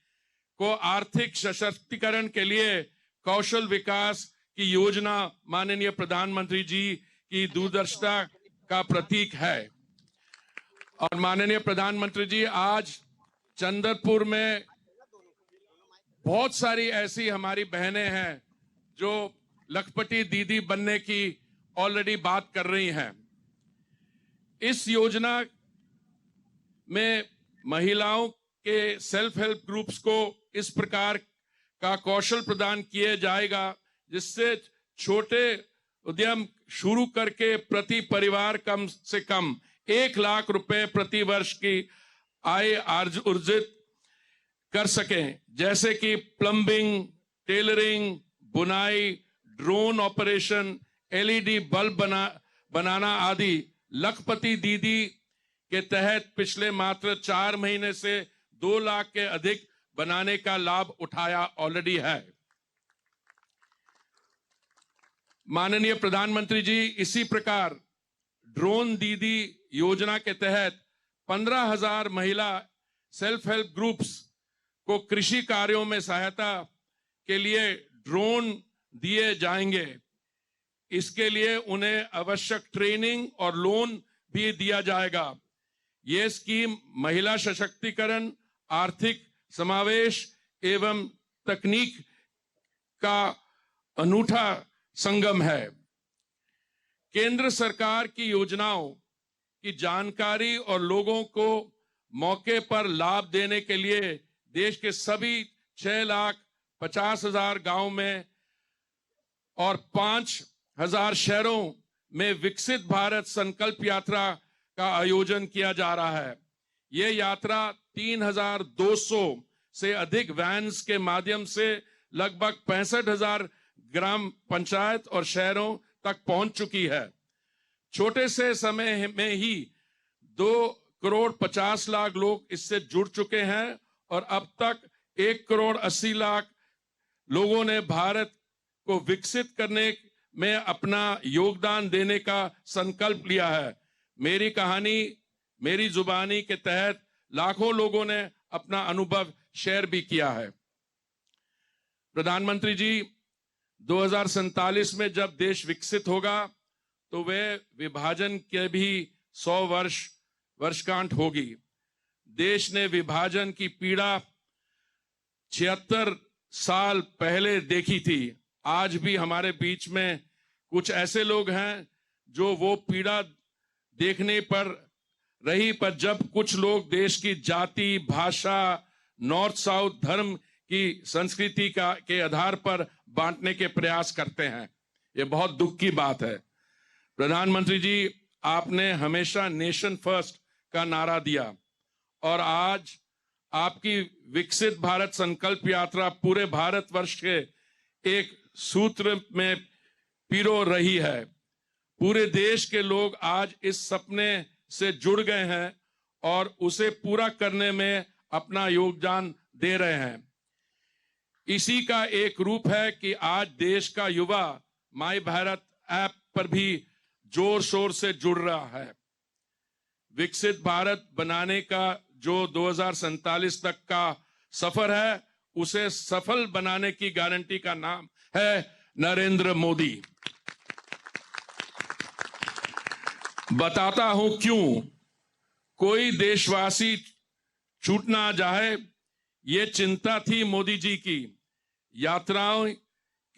को आर्थिक सशक्तिकरण के लिए कौशल विकास की योजना माननीय प्रधानमंत्री जी की दूरदर्शिता का प्रतीक है। और माननीय प्रधानमंत्री जी, आज चंद्रपुर में बहुत सारी ऐसी हमारी बहनें हैं जो लखपति दीदी बनने की ऑलरेडी बात कर रही हैं। इस योजना में महिलाओं के सेल्फ हेल्प ग्रुप्स को इस प्रकार का कौशल प्रदान किया जाएगा जिससे छोटे उद्यम शुरू करके प्रति परिवार कम से कम 1 लाख रुपए प्रति वर्ष की आय अर्जित कर सकें, जैसे कि प्लम्बिंग, टेलरिंग, बुनाई, ड्रोन ऑपरेशन, एलईडी बल्ब बनाना आदि। लखपति दीदी के तहत पिछले मात्र 4 महीने से 2 लाख के अधिक बनाने का लाभ उठाया ऑलरेडी है। माननीय प्रधानमंत्री जी, इसी प्रकार ड्रोन दीदी योजना के तहत 15,000 महिला सेल्फ हेल्प ग्रुप्स को कृषि कार्यों में सहायता के लिए ड्रोन दिए जाएंगे। इसके लिए उन्हें आवश्यक ट्रेनिंग और लोन भी दिया जाएगा। ये स्कीम महिला सशक्तिकरण, आर्थिक समावेश एवं तकनीक का अनूठा संगम है। केंद्र सरकार की योजनाओं की जानकारी और लोगों को मौके पर लाभ देने के लिए देश के सभी 6,50,000 गांव में और 5,000 शहरों में विकसित भारत संकल्प यात्रा का आयोजन किया जा रहा है। ये यात्रा 3,200 से अधिक वैन्स के माध्यम से लगभग 65,000 ग्राम पंचायत और शहरों तक पहुंच चुकी है। छोटे से समय में ही 2,50,00,000 लोग इससे जुड़ चुके हैं और अब तक 1,80,00,000 लोगों ने भारत को विकसित करने में अपना योगदान देने का संकल्प लिया है। मेरी कहानी मेरी जुबानी के तहत लाखों लोगों ने अपना अनुभव शेयर भी किया है। प्रधानमंत्री जी, 2047 में जब देश विकसित होगा तो वह विभाजन के भी 100 वर्षगांठ होगी। देश ने विभाजन की पीड़ा 76 साल पहले देखी थी। आज भी हमारे बीच में कुछ ऐसे लोग हैं जो वो पीड़ा देखने पर रही, पर जब कुछ लोग देश की जाति, भाषा, नॉर्थ साउथ, धर्म की संस्कृति के आधार पर बांटने के प्रयास करते हैं। ये बहुत दुख की बात है। प्रधानमंत्री जी, आपने हमेशा नेशन फर्स्ट का नारा दिया और आज आपकी विकसित भारत संकल्प यात्रा पूरे भारतवर्ष के एक सूत्र में पिरो रही है। पूरे देश के लोग आज इस सपने से जुड़ गए हैं और उसे पूरा करने में अपना योगदान दे रहे हैं। इसी का एक रूप है कि आज देश का युवा माई भारत ऐप पर भी जोर शोर से जुड़ रहा है। विकसित भारत बनाने का जो 2047 तक का सफर है, उसे सफल बनाने की गारंटी का नाम है नरेंद्र मोदी। बताता हूं क्यों। कोई देशवासी छूट ना जाए, ये चिंता थी मोदी जी की। यात्राओं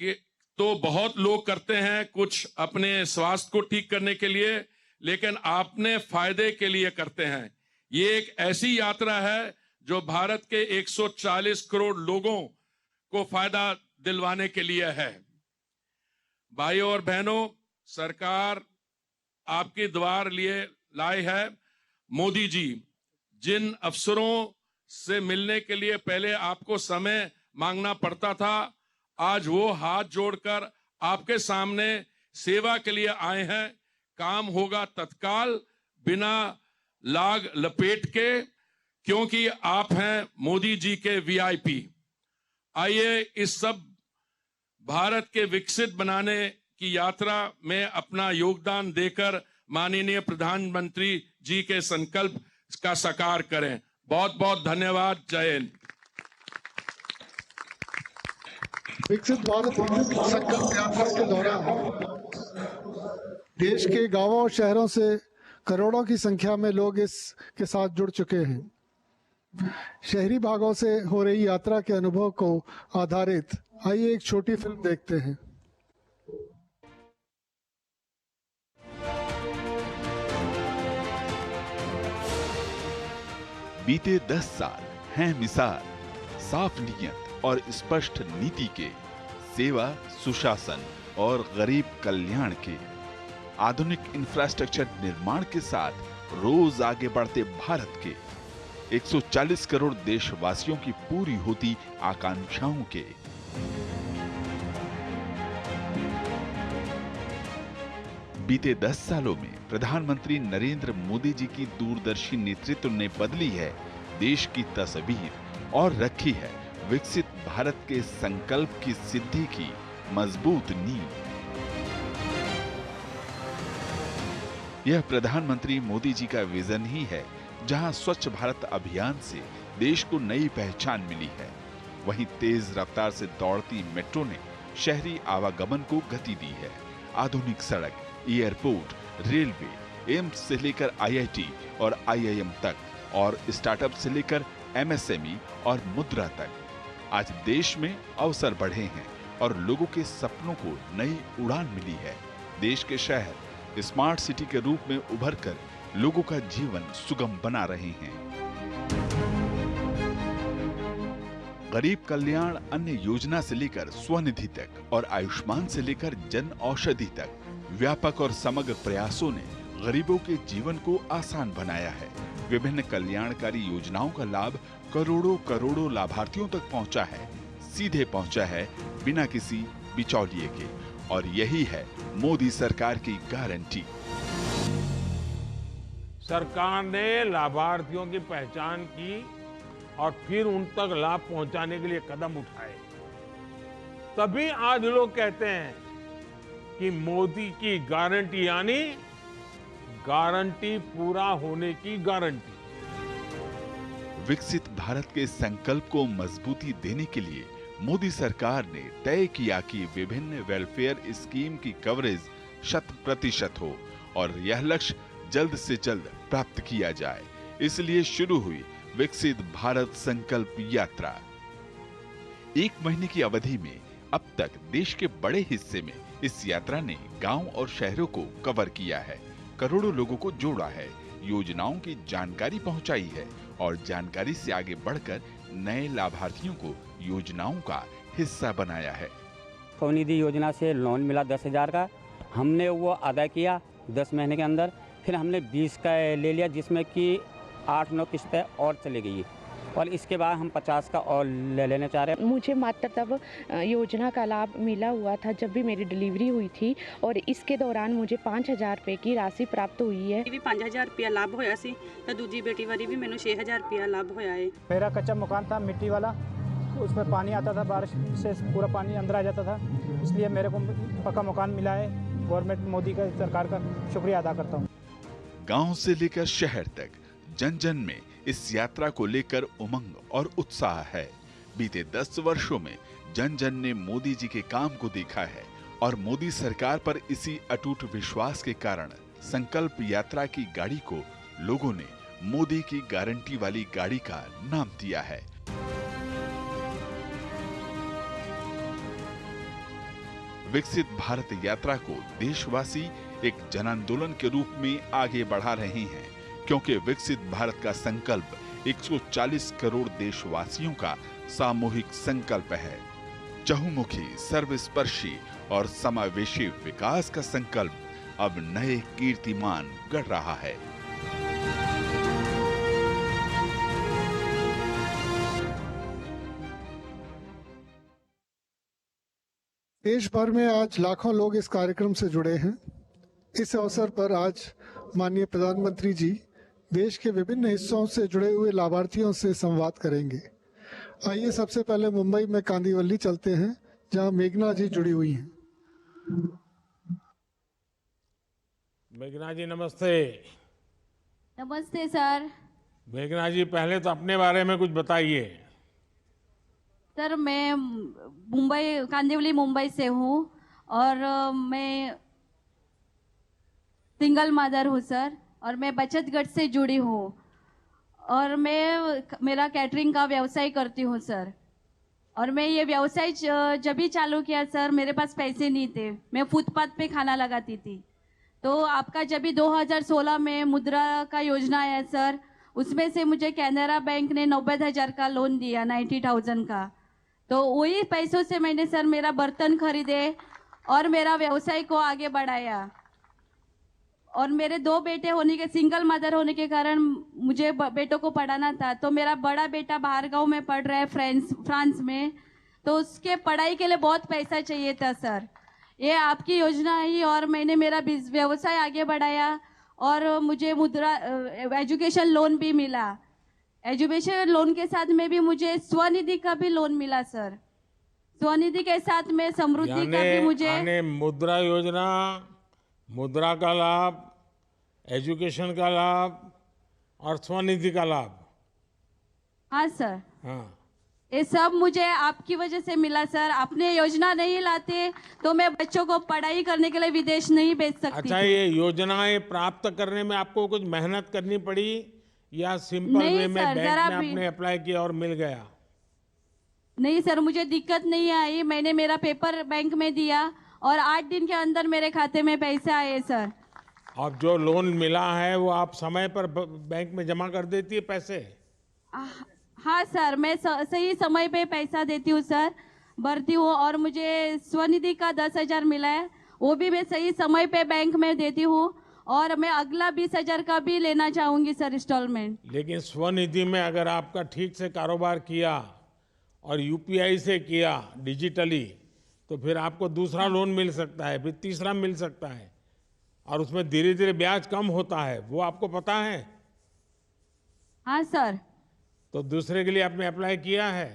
के तो बहुत लोग करते हैं, कुछ अपने स्वास्थ्य को ठीक करने के लिए, लेकिन आपने फायदे के लिए करते हैं। ये एक ऐसी यात्रा है जो भारत के 140 करोड़ लोगों को फायदा दिलवाने के लिए है। भाइयों और बहनों, सरकार आपके द्वार लिए लाए है। मोदी जी, जिन अफसरों से मिलने के लिए पहले आपको समय मांगना पड़ता था, आज वो हाथ जोड़कर आपके सामने सेवा के लिए आए हैं। काम होगा तत्काल, बिना लाग लपेट के, क्योंकि आप हैं मोदी जी के वीआईपी। आइए इस सब भारत के विकसित बनाने की यात्रा में अपना योगदान देकर माननीय प्रधानमंत्री जी के संकल्प का साकार करें। बहुत बहुत धन्यवाद। जय हिंद। विकसित भारत संकल्प यात्रा के दौरान देश के गांवों और शहरों से करोड़ों की संख्या में लोग इसके साथ जुड़ चुके हैं। शहरी भागों से हो रही यात्रा के अनुभव को आधारित आइए एक छोटी फिल्म देखते हैं। बीते 10 साल हैं मिसाल साफ नियत और स्पष्ट नीति के, सेवा, सुशासन और गरीब कल्याण के। आधुनिक इंफ्रास्ट्रक्चर निर्माण के साथ रोज आगे बढ़ते भारत के 140 करोड़ देशवासियों की पूरी होती आकांक्षाओं के। बीते 10 सालों में प्रधानमंत्री नरेंद्र मोदी जी की दूरदर्शी नेतृत्व ने बदली है देश की तस्वीर और रखी है विकसित भारत के संकल्प की सिद्धि की मजबूत नींव। यह प्रधानमंत्री मोदी जी का विजन ही है, जहां स्वच्छ भारत अभियान से देश को नई पहचान मिली है, वहीं तेज रफ्तार से दौड़ती मेट्रो ने शहरी आवागमन को गति दी है। आधुनिक सड़क, एयरपोर्ट, रेलवे, एम्स से लेकर IIT और IIM तक, और स्टार्टअप से लेकर MSME और मुद्रा तक। आज देश में अवसर बढ़े हैं और लोगों के सपनों को नई उड़ान मिली है। देश के शहर स्मार्ट सिटी के रूप में उभर कर लोगों का जीवन सुगम बना रहे हैं। गरीब कल्याण अन्न योजना से लेकर स्वनिधि तक और आयुष्मान से लेकर जन औषधि तक व्यापक और समग्र प्रयासों ने गरीबों के जीवन को आसान बनाया है। विभिन्न कल्याणकारी योजनाओं का लाभ करोड़ों करोड़ों लाभार्थियों तक पहुंचा है, सीधे पहुंचा है बिना किसी बिचौलिए के। और यही है मोदी सरकार की गारंटी। सरकार ने लाभार्थियों की पहचान की और फिर उन तक लाभ पहुंचाने के लिए कदम उठाए। तभी आज लोग कहते हैं कि मोदी की गारंटी यानी गारंटी पूरा होने की गारंटी। विकसित भारत के संकल्प को मजबूती देने के लिए मोदी सरकार ने तय किया कि विभिन्न वेलफेयर स्कीम की कवरेज 100% हो और यह लक्ष्य जल्द से जल्द प्राप्त किया जाए। इसलिए शुरू हुई विकसित भारत संकल्प यात्रा। 1 महीने की अवधि में अब तक देश के बड़े हिस्से में इस यात्रा ने गांव और शहरों को कवर किया है, करोड़ों लोगों को जोड़ा है, योजनाओं की जानकारी पहुंचाई है और जानकारी से आगे बढ़कर नए लाभार्थियों को योजनाओं का हिस्सा बनाया है। स्वनिधि योजना से लोन मिला 10,000 का, हमने वो अदा किया 10 महीने के अंदर। फिर हमने 20 का ले लिया, जिसमें कि 8-9 किस्तें और चली गई, और इसके बाद हम 50 का और ले लेना चाह रहे हैं। मुझे मातृ तब योजना का लाभ मिला हुआ था जब भी मेरी डिलीवरी हुई थी, और इसके दौरान मुझे 5,000 रुपये की राशि प्राप्त हुई है। भी 5,000 रुपया लाभ होया सी, तो दूजी बेटी वाली भी मैंने 6,000 रुपया लाभ होया है। मेरा कच्चा मकान था मिट्टी वाला, उसमें पानी आता था, बारिश से पूरा पानी अंदर आ जाता था, इसलिए मेरे को पक्का मकान मिला है। गवर्नमेंट मोदी का, सरकार का शुक्रिया अदा करता हूँ। गांव से लेकर शहर तक जन जन में इस यात्रा को लेकर उमंग और उत्साह है। बीते 10 वर्षों में जन जन ने मोदी जी के काम को देखा है और मोदी सरकार पर इसी अटूट विश्वास के कारण संकल्प यात्रा की गाड़ी को लोगों ने मोदी की गारंटी वाली गाड़ी का नाम दिया है। विकसित भारत यात्रा को देशवासी एक जन आंदोलन के रूप में आगे बढ़ा रहे हैं, क्योंकि विकसित भारत का संकल्प 140 करोड़ देशवासियों का सामूहिक संकल्प है। चहुमुखी, सर्वस्पर्शी और समावेशी विकास का संकल्प अब नए कीर्तिमान गढ़ रहा है। देश भर में आज लाखों लोग इस कार्यक्रम से जुड़े हैं। इस अवसर पर आज माननीय प्रधानमंत्री जी देश के विभिन्न हिस्सों से जुड़े हुए लाभार्थियों से संवाद करेंगे। आइए सबसे पहले मुंबई में कांदिवली चलते हैं, जहां मेघना जी जुड़ी हुई हैं। मेघना जी नमस्ते। नमस्ते सर। मेघना जी पहले तो अपने बारे में कुछ बताइए। सर मैं मुंबई, कांदिवली मुंबई से हूँ और मैं सिंगल मदर हूँ सर, और मैं बचत गट से जुड़ी हूँ और मेरा कैटरिंग का व्यवसाय करती हूँ सर। और मैं ये व्यवसाय जब भी चालू किया सर, मेरे पास पैसे नहीं थे, मैं फुटपाथ पे खाना लगाती थी। तो आपका जब भी 2016 में मुद्रा का योजना आया सर, उसमें से मुझे कैनरा बैंक ने 90,000 का लोन दिया, 90,000 का। तो वही पैसों से मैंने सर मेरा बर्तन खरीदे और मेरा व्यवसाय को आगे बढ़ाया। और मेरे 2 बेटे होने के, सिंगल मदर होने के कारण मुझे बेटों को पढ़ाना था। तो मेरा बड़ा बेटा बाहर गांव में पढ़ रहा है, फ्रांस में, तो उसके पढ़ाई के लिए बहुत पैसा चाहिए था सर। ये आपकी योजना आई और मैंने मेरा व्यवसाय आगे बढ़ाया और मुझे मुद्रा एजुकेशन लोन भी मिला। एजुकेशन लोन के साथ में भी मुझे स्वनिधि का भी लोन मिला सर। स्वनिधि के साथ में समृद्धि का भी मुझे मुद्रा योजना, मुद्रा का लाभ, एजुकेशन का लाभ और स्वनिधि का लाभ। हाँ सर। हाँ, ये सब मुझे आपकी वजह से मिला सर। आपने योजना नहीं लाते तो मैं बच्चों को पढ़ाई करने के लिए विदेश नहीं भेज सकती। अच्छा, ये योजनाएं प्राप्त करने में आपको कुछ मेहनत करनी पड़ी या सिंपल नहीं वे में सर, बैंक जरा में भी आपने अप्लाई किया और मिल गया? नहीं सर, मुझे दिक्कत नहीं आई। मैंने मेरा पेपर बैंक में दिया और 8 दिन के अंदर मेरे खाते में पैसे आए सर। और जो लोन मिला है वो आप समय पर बैंक में जमा कर देती है पैसे? हाँ सर, मैं सही समय पे पैसा देती हूँ सर, भरती हूँ। और मुझे स्वनिधि का 10,000 मिला है, वो भी मैं सही समय पे बैंक में देती हूँ। और मैं अगला 20,000 का भी लेना चाहूँगी सर इंस्टॉलमेंट। लेकिन स्वनिधि में अगर आपका ठीक से कारोबार किया और यूपीआई से किया डिजिटली, तो फिर आपको दूसरा लोन मिल सकता है, फिर तीसरा मिल सकता है, और उसमें धीरे धीरे ब्याज कम होता है, वो आपको पता है? हाँ सर। तो दूसरे के लिए आपने अप्लाई किया है?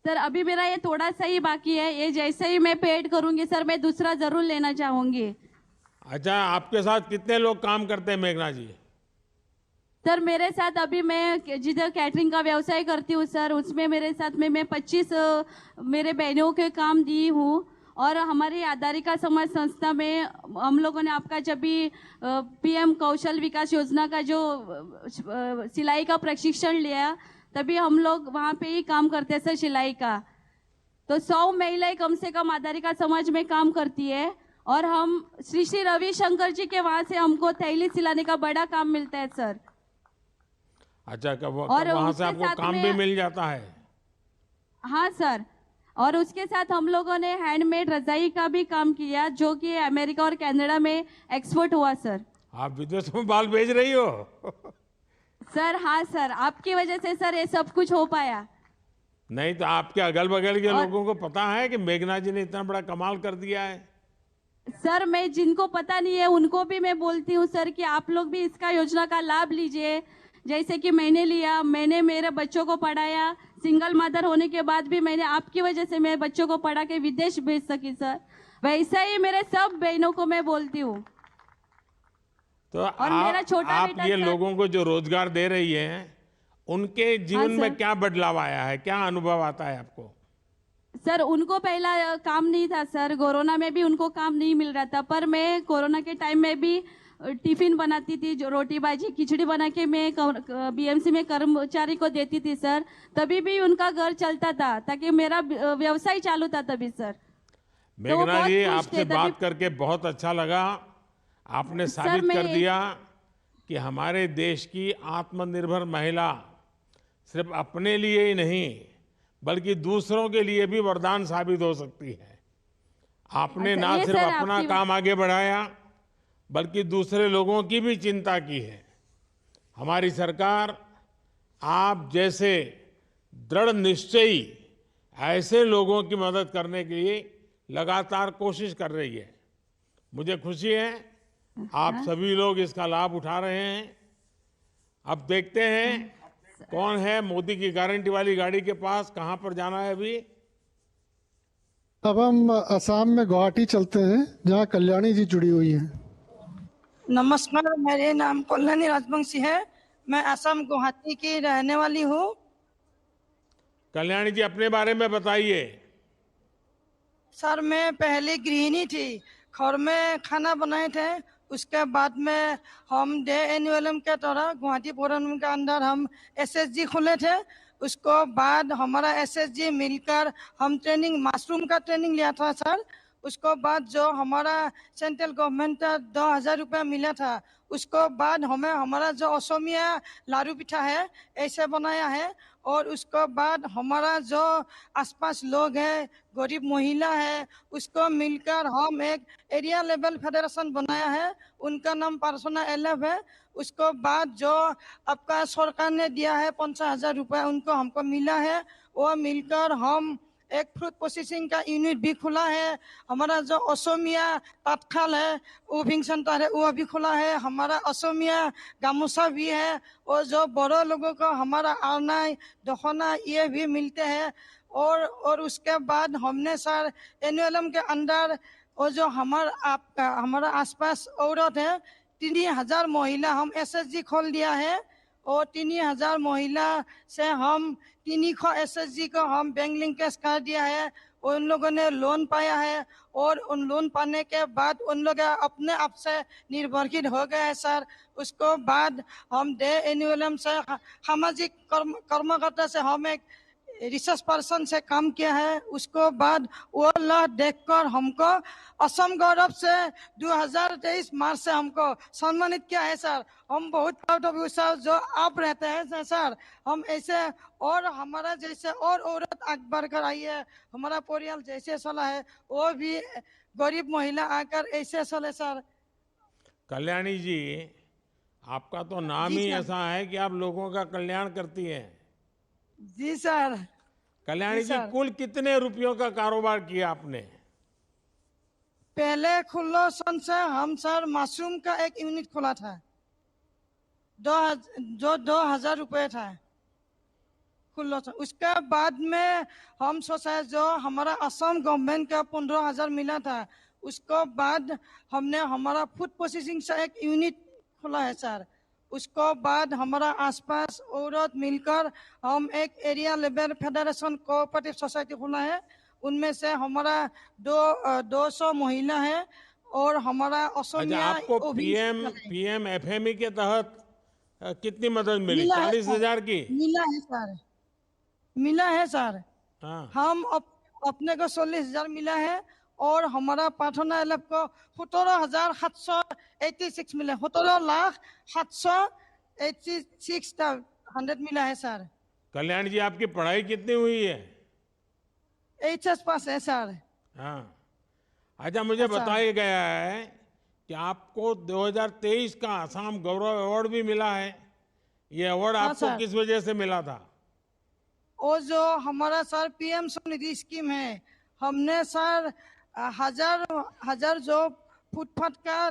सर अभी मेरा ये थोड़ा सा ही बाकी है, ये जैसे ही मैं पेड करूंगी सर मैं दूसरा जरूर लेना चाहूंगी। अच्छा, आपके साथ कितने लोग काम करते हैं मेघना जी? सर मेरे साथ अभी मैं जिधर कैटरिंग का व्यवसाय करती हूँ सर, उसमें मेरे साथ में मैं 25 मेरे बहनों के काम दी हूँ। और हमारी आधारिका समाज संस्था में हम लोगों ने आपका जब भी पीएम कौशल विकास योजना का जो सिलाई का प्रशिक्षण लिया, तभी हम लोग वहाँ पे ही काम करते हैं सर सिलाई का। तो 100 महिलाएं कम से कम आधारिका समाज में काम करती है। और हम श्री श्री रविशंकर जी के वहाँ से हमको थैली सिलाने का बड़ा काम मिलता है सर। अच्छा, वहाँ से आपको काम भी मिल जाता है? हाँ सर। और उसके साथ हम लोगों ने हैंडमेड रजाई का भी काम किया, जो कि अमेरिका और कनाडा में एक्सपोर्ट हुआ सर। आप विदेश में बाल भेज रही हो? सर हाँ सर, आपकी वजह से सर ये सब कुछ हो पाया। नहीं तो आपके अगल बगल के लोगों को पता है कि मेघना जी ने इतना बड़ा कमाल कर दिया है? सर मैं जिनको पता नहीं है उनको भी मैं बोलती हूँ सर कि आप लोग भी इसका योजना का लाभ लीजिए। जैसे कि मैंने लिया, मैंने मेरे बच्चों को पढ़ाया, सिंगल मदर होने के बाद भी मैंने आपकी वजह से मेरे बच्चों को पढ़ा के विदेश भेज सकी सर। वैसा ही मेरे सब बहनों को मैं बोलती हूँ। तो आप ये लोगों को जो रोजगार दे रही हैं, उनके जीवन में क्या बदलाव आया है, क्या अनुभव आता है आपको? सर उनको पहला काम नहीं था सर, कोरोना में भी उनको काम नहीं मिल रहा था, पर मैं कोरोना के टाइम में भी टिफिन बनाती थी, जो रोटी भाजी खिचड़ी बना के मैं बीएमसी में कर्मचारी को देती थी सर, तभी भी उनका घर चलता था, ताकि मेरा व्यवसाय चालू था तभी सर। मेघना जी, आपसे बात करके बहुत अच्छा लगा। आपने साबित कर दिया कि हमारे देश की आत्मनिर्भर महिला सिर्फ अपने लिए ही नहीं बल्कि दूसरों के लिए भी वरदान साबित हो सकती है। आपने ना सिर्फ अपना काम आगे बढ़ाया बल्कि दूसरे लोगों की भी चिंता की है। हमारी सरकार आप जैसे दृढ़ निश्चयी ऐसे लोगों की मदद करने के लिए लगातार कोशिश कर रही है। मुझे खुशी है आप सभी लोग इसका लाभ उठा रहे हैं। अब देखते हैं कौन है मोदी की गारंटी वाली गाड़ी के पास, कहां पर जाना है अभी। अब हम असम में गुवाहाटी चलते हैं, जहां कल्याणी जी जुड़ी हुई हैं। नमस्कार, मेरे नाम कल्याणी राजवंशी है। मैं असम गुवाहाटी की रहने वाली हूँ। कल्याणी जी, अपने बारे में बताइए। सर मैं पहले गृहिणी थी, घर में खाना बनाए थे। उसके बाद में हम डे एनयूएलएम के तरह गुवाहाटी पौरनिगम के अंदर हम एसएसजी खोले थे। उसको बाद हमारा एसएसजी मिलकर हम ट्रेनिंग मशरूम का ट्रेनिंग लिया था सर। उसको बाद जो हमारा सेंट्रल गवर्नमेंट का 2,000 रुपया मिला था, उसको बाद हमें हमारा जो असमिया लारू पिठा है ऐसे बनाया है। और उसको बाद हमारा जो आसपास लोग हैं, गरीब महिला है, उसको मिलकर हम एक एरिया लेवल फेडरेशन बनाया है। उनका नाम पार्सोना एलएफ है। उसको बाद जो आपका सरकार ने दिया है 50,000 रुपया, उनको हमको मिला है। वो मिलकर हम एक फ्रूट प्रोसेसिंग का यूनिट भी खुला है। हमारा जो असमिया तात्काल है उविंग सेंटर है वो भी खुला है। हमारा असमिया गामोसा भी है। और जो बड़ों लोगों को हमारा आरनाई दखना ये भी मिलते हैं। और उसके बाद हमने सर एनयूएलएम के अंदर और जो हमारा आसपास औरत है 3,000 महिला हम एसएसजी खोल दिया है। और 3000 महिला से हम 300 SSG को हम बैंक लिंकेज कर दिया है। उन लोगों ने लोन पाया है और उन लोन पाने के बाद उन लोग अपने आप से निर्भरशील हो गए हैं सर। उसको बाद हम डे एनुअलम से सामाजिक कर्मकर्ता से हम एक रिसर्च पर्सन से काम किया है। उसको बाद वो लोग देखकर हमको असम गौरव से 2023 मार्च से हमको सम्मानित किया है सर। हम बहुत प्राउड ऑफ यू सर, जो आप रहते हैं सर। हम ऐसे और हमारा जैसे और औरत आगे बढ़कर आई है, हमारा परिवार जैसे चला है वो भी गरीब महिला आकर ऐसे चले सर। कल्याणी जी, आपका तो नाम ही ऐसा है कि आप लोगों का कल्याण करती हैं। जी सर। कल्याणी जी, कुल कितने रुपयों का कारोबार किया आपने? पहले खुल्लो सन से हम सर मशरूम का एक यूनिट खोला था, जो 2000 रुपये था खुल्लो सन। उसके बाद में हम सोचा जो हमारा असम गवर्नमेंट का 15,000 मिला था, उसको बाद हमने हमारा फूड प्रोसेसिंग से एक यूनिट खोला है सर। उसको बाद हमारा आसपास औरत मिलकर हम एक area level federation cooperative society खोला है। उनमें से हमारा 200 महिला है और हमारा असमिया। आपको पीएम एफएमई के तहत कितनी मदद मिली? 40,000 की मिला है सर। मिला है सर। हाँ। हम अपने को 40,000 मिला है और हमारा पार्टनर एलएफ को 17,786 मिला। 17,786,100 मिला है सर। कल्याण जी, आपकी पढ़ाई कितनी हुई है? HS पास है सर। हाँ। अच्छा, मुझे बताया गया है कि आपको 2023 का असम गौरव अवार्ड भी मिला है। ये अवार्ड आपको किस वजह से मिला था? वो जो हमारा सर PM स्वनिधि स्कीम है, हमने सर हजार जो फुटपाथ का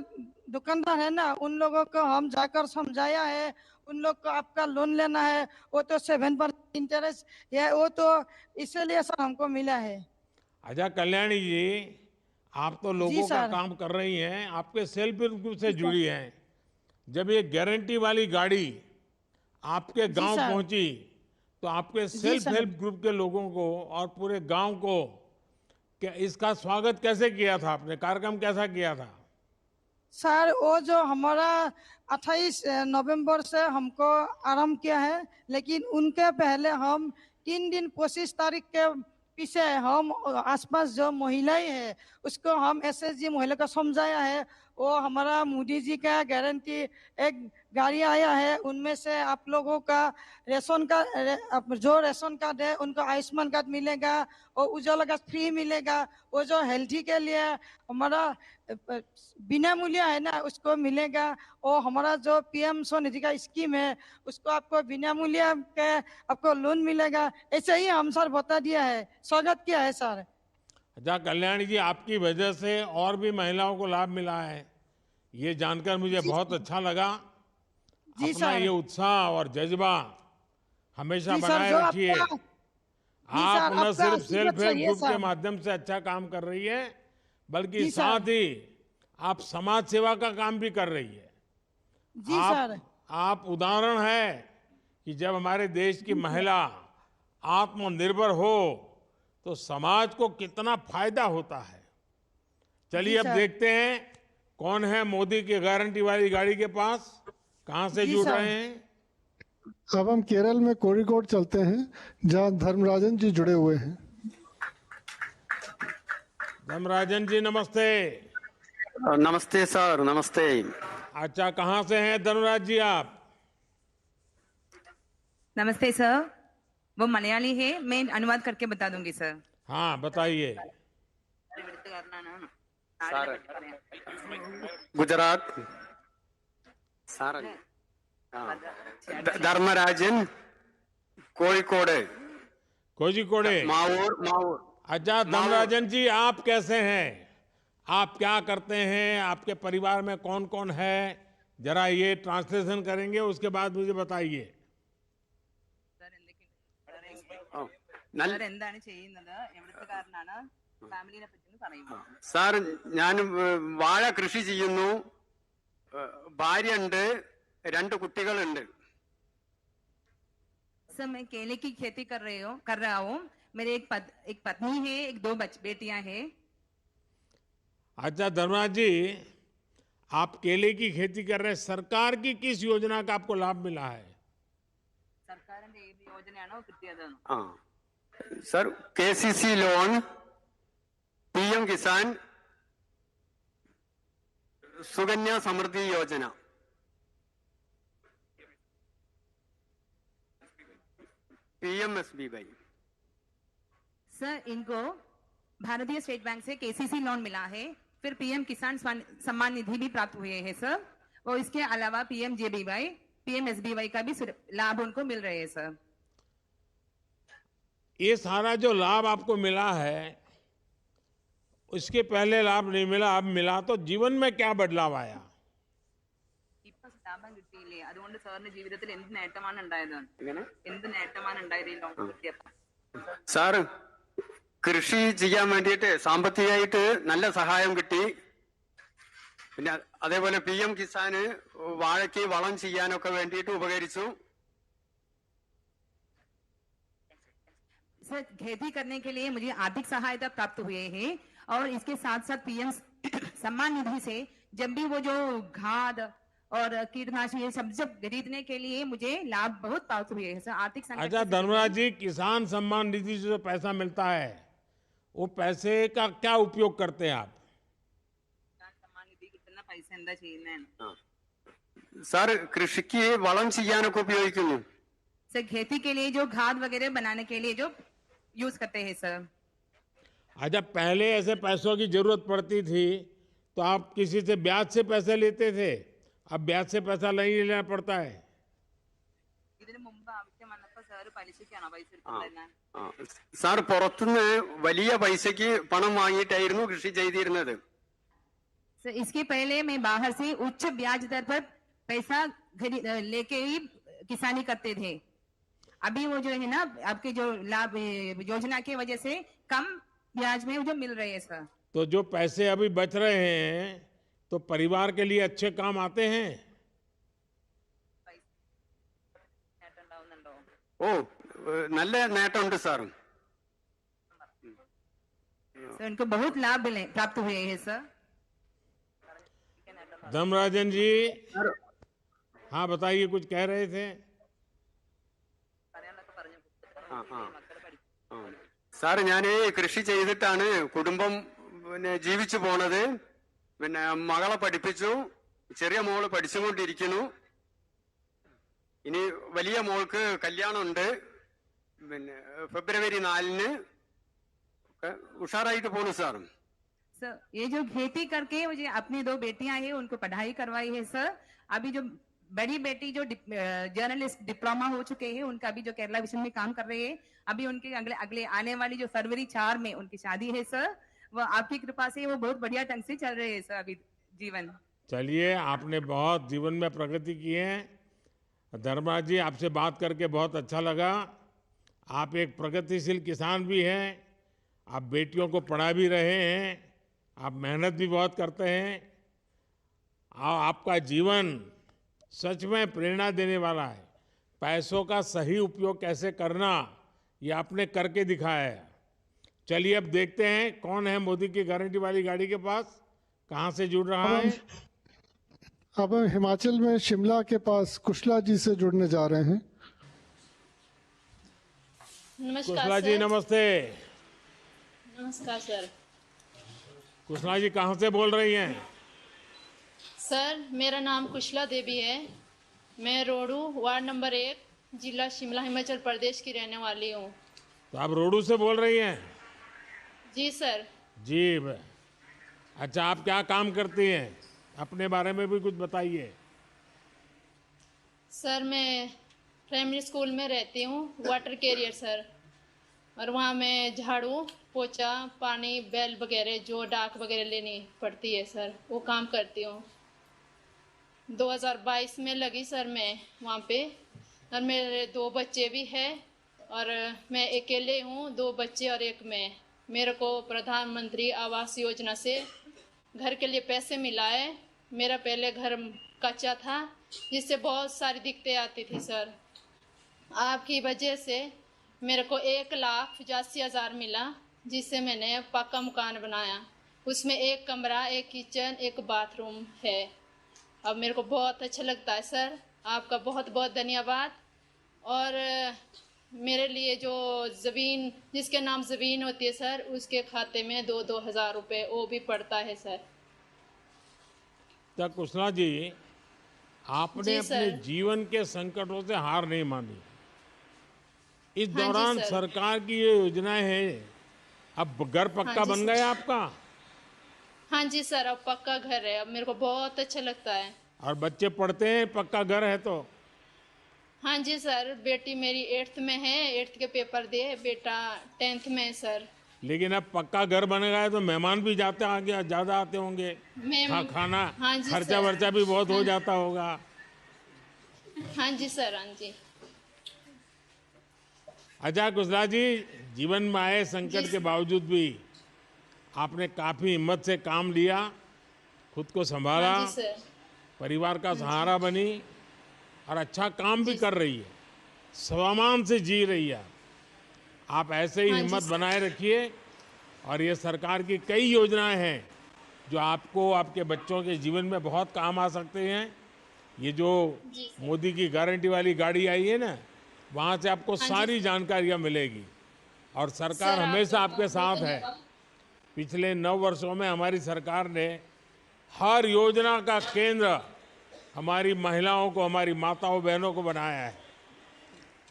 दुकानदार है ना, उन लोगों को हम जाकर समझाया है। उन लोग को आपका लोन लेना है, वो तो 7% इंटरेस्ट है, वो तो इसलिए सर हमको मिला है। अच्छा कल्याणी जी, आप तो लोगों का काम कर रही हैं, आपके सेल्फ हेल्प ग्रुप से जुड़ी हैं। जब ये गारंटी वाली गाड़ी आपके गांव पहुंची तो आपके सेल्फ हेल्प ग्रुप के लोगों को और पूरे गांव को क्या इसका स्वागत कैसे किया था आपने? कार्यक्रम कैसा किया था? सर वो जो हमारा 28 नवंबर से हमको आरंभ किया है, लेकिन उनके पहले हम 3 दिन 25 तारीख के पीछे हम आसपास जो महिलाएं हैं उसको हम SSG महिला को समझाया है। वो हमारा मोदी जी का गारंटी एक गाड़ी आया है, उनमें से आप लोगों का रेशन का जो रेशन कार्ड है उनको आयुष्मान कार्ड मिलेगा और उज्ज्वला कार्ड फ्री मिलेगा। वो जो हेल्थी के लिए हमारा बिना मूल्य है ना उसको मिलेगा। और हमारा जो PM स्वनिधि का स्कीम है उसको आपको बिना मूल्य के आपको लोन मिलेगा। ऐसे ही हम सर बता दिया है, स्वागत किया है सर। अच्छा कल्याणी जी, आपकी वजह से और भी महिलाओं को लाभ मिला है, ये जानकर मुझे बहुत अच्छा लगा। अपना ये उत्साह और जज्बा हमेशा बनाए रखिए। आप न सिर्फ सेल्फ हेल्प ग्रुप के माध्यम से अच्छा काम कर रही है, बल्कि साथ ही आप समाज सेवा का काम भी कर रही है। आप उदाहरण है कि जब हमारे देश की महिला आत्मनिर्भर हो तो समाज को कितना फायदा होता है। चलिए अब देखते हैं कौन है मोदी की गारंटी वाली गाड़ी के पास, कहां से जुड़ रहे हैं। अब हम केरल में कोड़िकोड चलते हैं जहां धर्मराजन जी जुड़े हुए हैं। धर्मराजन जी नमस्ते। नमस्ते सर, नमस्ते। अच्छा, कहां से हैं धर्मराज जी आप? नमस्ते सर, वो मलयाली है, मैं अनुवाद करके बता दूंगी सर। हाँ बताइए। गुजरात धर्मराजन कोഴിക്കോട് मावूर। अच्छा धर्मराजन जी, आप कैसे हैं? आप क्या करते हैं? आपके परिवार में कौन कौन है? जरा ये ट्रांसलेशन करेंगे, उसके बाद मुझे बताइए। സാർ ഞാൻ വാഴ കൃഷി ചെയ്യുന്നു, ഭാര്യയുണ്ട്, 2 കുട്ടികളുണ്ട്. सर मैं केले की खेती कर रहा हूँ। मेरे एक पत्नी है, एक दो बेटियां हैं। अच्छा धर्मराज जी, आप केले की खेती कर रहे हैं, सरकार की किस योजना का आपको लाभ मिला है? सर केसीसी लोन, पीएम किसान, सुकन्या समृद्धि योजना, पीएमएसबीवाई। सर इनको भारतीय स्टेट बैंक से केसीसी लोन मिला है, फिर पीएम किसान सम्मान निधि भी प्राप्त हुए हैं सर, और इसके अलावा पीएमजेबीवाई, पीएमएसबीवाई का भी लाभ उनको मिल रहे हैं सर। ये सारा जो लाभ आपको मिला है, उसके पहले लाभ नहीं मिला, अब मिला, तो जीवन में क्या बदलाव आया? അതുകൊണ്ട് സാറിന്റെ ജീവിതത്തിൽ എന്ത് നേട്ടമാണ് ഉണ്ടായത്? എന്ത് നേട്ടമാണ് ഉണ്ടായത് ഈ ലോൺ കിട്ടിയപ്പോൾ? സാർ കൃഷി ചെയ്യാൻ വേണ്ടിയിട്ട് സാമ്പത്തികമായിട്ട് നല്ല സഹായം കിട്ടി. പിന്നെ അതേപോലെ പീഎം കിസാന് വാഴയ്ക്ക് വളം ചെയ്യാനൊക്കെ വേണ്ടിയിട്ട് ഉപകരിച്ചു. सर खेती करने के लिए मुझे आर्थिक सहायता प्राप्त हुए हैं, और इसके साथ साथ पीएम सम्मान निधि से जब भी वो जो खाद और कीटनाशक ये सब खरीदने के लिए मुझे लाभ बहुत प्राप्त हुए हैं सर। आर्थिक संकट। अच्छा धर्मराज जी, किसान सम्मान निधि से जो पैसा मिलता है, वो पैसे का क्या उपयोग करते हैं आप? सम्मान निधि कितना पैसा എന്താ ചെയ്യുന്നേ? സാർ കൃഷിക്ക് വളം ചെയ്യാനൊക്കെ ഉപയോഗിക്കുന്നു. सर खेती के लिए जो खाद वगैरह बनाने के लिए जो यूज करते हैं सर। अच्छा पहले ऐसे पैसों की जरूरत पड़ती थी तो आप किसी से ब्याज से पैसे लेते थे, अब ब्याज से पैसा नहीं लेना पड़ता है? ഇതിനു മുമ്പ് ആവശ്യം വന്നപ്പോൾ സാർ പലിശയ്ക്കാണോ പൈസ എടുത്തിരുന്നത്? സാർ പുറത്തുനിന്ന് വലിയ പൈസയ്ക്ക് പണം വാങ്ങിയിട്ടായിരുന്നു കൃഷി ചെയ്തിരുന്നത്. सर इसके पहले मैं बाहर से उच्च ब्याज दर पर पैसा लेके ही किसानी करते थे। अभी वो जो है ना आपके जो लाभ योजना की वजह से कम ब्याज में जो मिल रहे हैं सर। तो जो पैसे अभी बच रहे हैं तो परिवार के लिए अच्छे काम आते हैं? ഓ നല്ല നേട്ടമുണ്ട് സാർ. सर उनको बहुत लाभ मिले प्राप्त हुए हैं सर। धर्मराजन जी, हाँ बताइए, कुछ कह रहे थे? സാർ ഞാൻ കൃഷി ചെയ്തിട്ടാണ് കുടുംബം പിന്നെ ജീവിച്ചു പോണത്. പിന്നെ മകളെ പഠിപ്പിച്ചു, ചെറിയ മോള് പഠിച്ചുകൊണ്ടിരിക്കുന്നു. ഇനി വലിയ മോൾക്ക് കല്യാണമുണ്ട്, പിന്നെ ഫെബ്രുവരി 4-ന് ഉഷാറായിട്ട് പോണു സാർ. सर ये जो खेती करके मुझे अपनी दो बेटियां हैं उनको पढ़ाई करवाई है सर। अभी जो बड़ी बेटी जो जर्नलिस्ट डिप्लोमा हो चुके हैं, उनका अभी जो केरला विजन में काम कर रहे हैं, अभी उनके अगले आने वाली जो फरवरी 4 में उनकी शादी है सर। वो आपकी कृपा से वो बहुत बढ़िया ढंग से चल रहे हैं सर अभी जीवन। चलिए, आपने बहुत जीवन में प्रगति की है। धर्मराज जी, आपसे बात करके बहुत अच्छा लगा। आप एक प्रगतिशील किसान भी हैं, आप बेटियों को पढ़ा भी रहे हैं, आप मेहनत भी बहुत करते हैं, आपका जीवन सच में प्रेरणा देने वाला है। पैसों का सही उपयोग कैसे करना, ये आपने करके दिखाया है। चलिए अब देखते हैं कौन है मोदी की गारंटी वाली गाड़ी के पास, कहाँ से जुड़ रहा है। अब हम हिमाचल में शिमला के पास कुशला जी से जुड़ने जा रहे हैं। नमस्कार कुशला जी, नमस्ते। नमस्कार सर। कुशला जी कहाँ से बोल रही हैं? सर मेरा नाम कुशला देवी है, मैं रोडू वार्ड नंबर 1 जिला शिमला हिमाचल प्रदेश की रहने वाली हूँ। तो आप रोडू से बोल रही हैं? जी सर। जी, अच्छा आप क्या काम करती हैं, अपने बारे में भी कुछ बताइए। सर मैं प्राइमरी स्कूल में रहती हूँ, वाटर कैरियर सर, और वहाँ मैं झाड़ू पोछा पानी बैल वगैरह जो डाक वगैरह लेनी पड़ती है सर, वो काम करती हूँ। 2022 में लगी सर मैं वहाँ पे, और मेरे 2 बच्चे भी हैं, और मैं अकेले हूँ, 2 बच्चे और एक मैं। मेरे को प्रधानमंत्री आवास योजना से घर के लिए पैसे मिला है। मेरा पहले घर कच्चा था, जिससे बहुत सारी दिक्कतें आती थी सर, आपकी वजह से मेरे को 1,85,000 मिला, जिससे मैंने पक्का मकान बनाया। उसमें एक कमरा, एक किचन, एक बाथरूम है। अब मेरे को बहुत अच्छा लगता है सर, आपका बहुत बहुत धन्यवाद। और मेरे लिए जो ज़मीन, जिसके नाम ज़मीन होती है सर, उसके खाते में 2-2 हज़ार रुपये वो भी पड़ता है सर। तो कुशला जी, आपने जी अपने सर। जीवन के संकटों से हार नहीं मानी। इस हाँ जी दौरान सर। सरकार की ये योजनाएं हैं। अब घर पक्का हाँ जी बन सर। गया आपका, हाँ जी सर, अब पक्का घर है। अब मेरे को बहुत अच्छा लगता है। और बच्चे पढ़ते हैं, पक्का घर है तो। हाँ जी सर, बेटी मेरी 8th में है, 8th के पेपर दिए। बेटा 10th में है सर। लेकिन अब पक्का घर बन गया है तो मेहमान भी जाते आगे ज्यादा आते होंगे। खाना हाँ जी खर्चा सर। वर्चा भी बहुत हो हाँ। जाता होगा। हाँ जी सर, हाँ जी। अच्छा कुशला जी, जीवन में आए संकट के बावजूद भी आपने काफी हिम्मत से काम लिया, खुद को संभाला, हाँ जी सर। परिवार का हाँ जी। सहारा बनी और अच्छा काम भी कर रही है, स्वाभिमान से जी रही है। आप ऐसे ही हाँ जी हिम्मत सर। बनाए रखिए। और ये सरकार की कई योजनाएं हैं जो आपको, आपके बच्चों के जीवन में बहुत काम आ सकते हैं। ये जो मोदी की गारंटी वाली गाड़ी आई है ना, वहाँ से आपको हाँ जी सारी सर। जानकारियाँ मिलेगी। और सरकार सर, हमेशा आपका आपके बहुत साथ बहुत है। धन्यवाद। पिछले 9 वर्षों में हमारी सरकार ने हर योजना का केंद्र हमारी महिलाओं को, हमारी माताओं बहनों को बनाया है।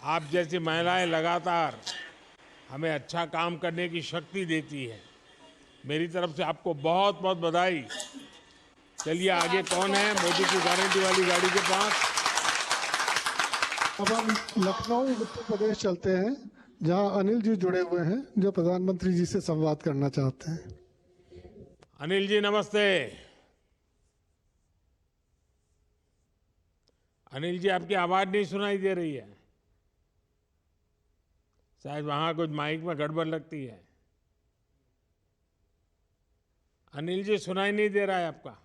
आप जैसी महिलाएं लगातार हमें अच्छा काम करने की शक्ति देती है। मेरी तरफ से आपको बहुत बहुत बधाई। चलिए आगे कौन है मोदी की गारंटी वाली गाड़ी के पास? अब हम लखनऊ उत्तर प्रदेश चलते हैं, जहां अनिल जी जुड़े हुए हैं, जो प्रधानमंत्री जी से संवाद करना चाहते हैं। अनिल जी नमस्ते। अनिल जी, आपकी आवाज नहीं सुनाई दे रही है। शायद वहां कुछ माइक में गड़बड़ लगती है। अनिल जी, सुनाई नहीं दे रहा है आपका।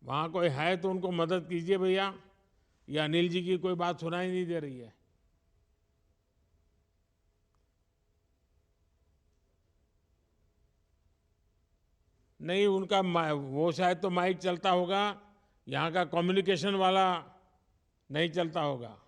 वहां कोई है तो उनको मदद कीजिए भैया। ये अनिल जी की कोई बात सुनाई नहीं दे रही है। नहीं, उनका वो शायद तो माइक चलता होगा, यहाँ का कम्युनिकेशन वाला नहीं चलता होगा।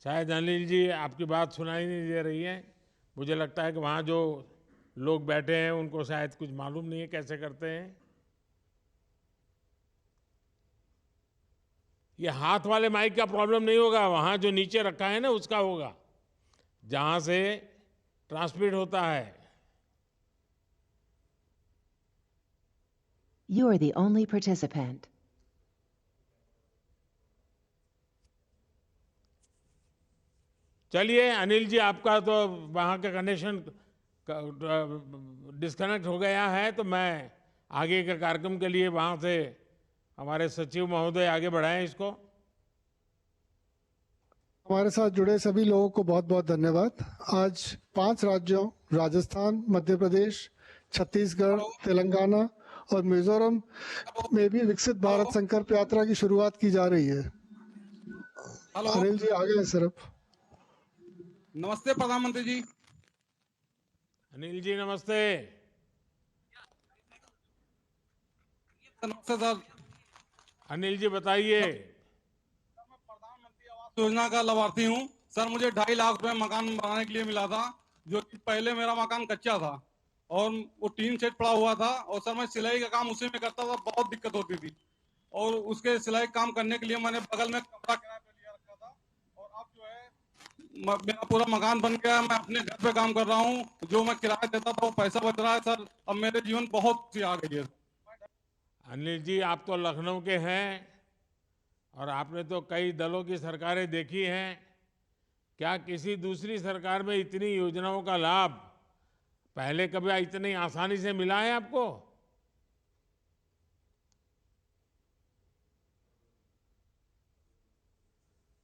शायद अनिल जी आपकी बात सुनाई नहीं दे रही है। मुझे लगता है कि वहाँ जो लोग बैठे हैं उनको शायद कुछ मालूम नहीं है कैसे करते हैं। ये हाथ वाले माइक का प्रॉब्लम नहीं होगा, वहाँ जो नीचे रखा है ना उसका होगा, जहाँ से ट्रांसमिट होता है। You are the only participant. चलिए अनिल जी, आपका तो वहाँ का कनेक्शन डिस्कनेक्ट हो गया है, तो मैं आगे के कार्यक्रम के लिए वहाँ से हमारे सचिव महोदय आगे बढ़ाएं इसको। हमारे साथ जुड़े सभी लोगों को बहुत बहुत धन्यवाद। आज 5 राज्यों राजस्थान, मध्य प्रदेश, छत्तीसगढ़, तेलंगाना और मिजोरम में भी विकसित भारत संकल्प यात्रा की शुरुआत की जा रही है। अनिल जी आगे हैं सिर्फ। नमस्ते प्रधानमंत्री जी। अनिल जी नमस्ते। नमस्ते सर। अनिल जी बताइए। योजना का लाभार्थी हूँ सर। मुझे 2.5 लाख रुपए मकान बनाने के लिए मिला था, जो कि पहले मेरा मकान कच्चा था और वो टीन सेट पड़ा हुआ था। और सर मैं सिलाई का काम उसी में करता था, बहुत दिक्कत होती थी। और उसके सिलाई काम करने के लिए मैंने बगल में कमरा किराए पे लिया रखा था। और अब जो है मेरा पूरा मकान बन गया, मैं अपने घर पे काम कर रहा हूँ। जो मैं किराया देता था वो पैसा बच रहा है सर। अब मेरे जीवन बहुत सी आ गई है। अनिल जी, आप तो लखनऊ के हैं और आपने तो कई दलों की सरकारें देखी हैं। क्या किसी दूसरी सरकार में इतनी योजनाओं का लाभ पहले कभी इतनी आसानी से मिला है आपको?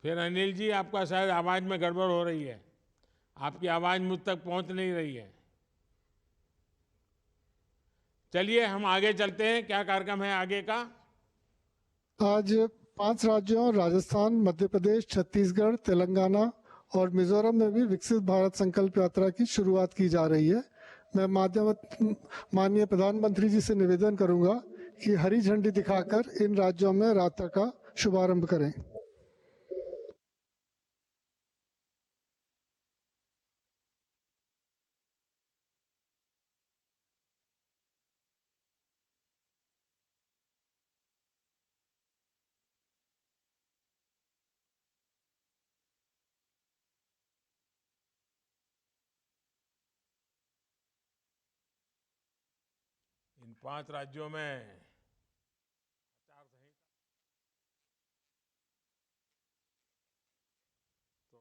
फिर अनिल जी, आपका शायद आवाज में गड़बड़ हो रही है। आपकी आवाज मुझ तक पहुंच नहीं रही है। चलिए हम आगे चलते हैं। क्या कार्यक्रम है आगे का? आज 5 राज्यों राजस्थान, मध्य प्रदेश, छत्तीसगढ़, तेलंगाना और मिजोरम में भी विकसित भारत संकल्प यात्रा की शुरुआत की जा रही है। मैं माननीय प्रधानमंत्री जी से निवेदन करूंगा कि हरी झंडी दिखाकर इन राज्यों में यात्रा का शुभारंभ करें। इन 5 राज्यों में आचार संहिता तो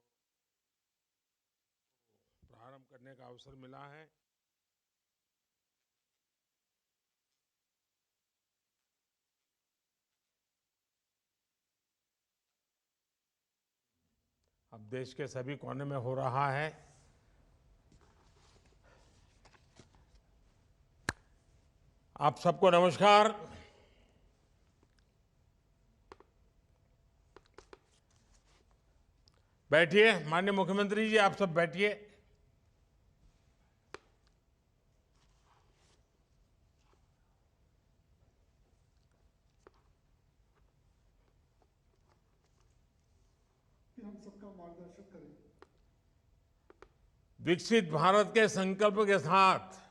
प्रारंभ करने का अवसर मिला है। अब देश के सभी कोने में हो रहा है। आप सबको नमस्कार। बैठिए। माननीय मुख्यमंत्री जी, आप सब बैठिए। हम सबका मार्गदर्शन करें। विकसित भारत के संकल्प के साथ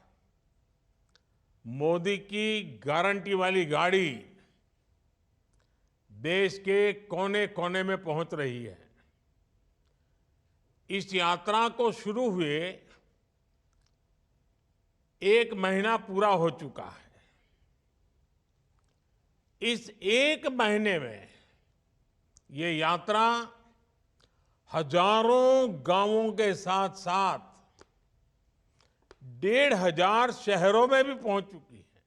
मोदी की गारंटी वाली गाड़ी देश के कोने कोने में पहुंच रही है। इस यात्रा को शुरू हुए 1 महीना पूरा हो चुका है। इस 1 महीने में ये यात्रा हजारों गांवों के साथ साथ 1,500 शहरों में भी पहुंच चुकी है।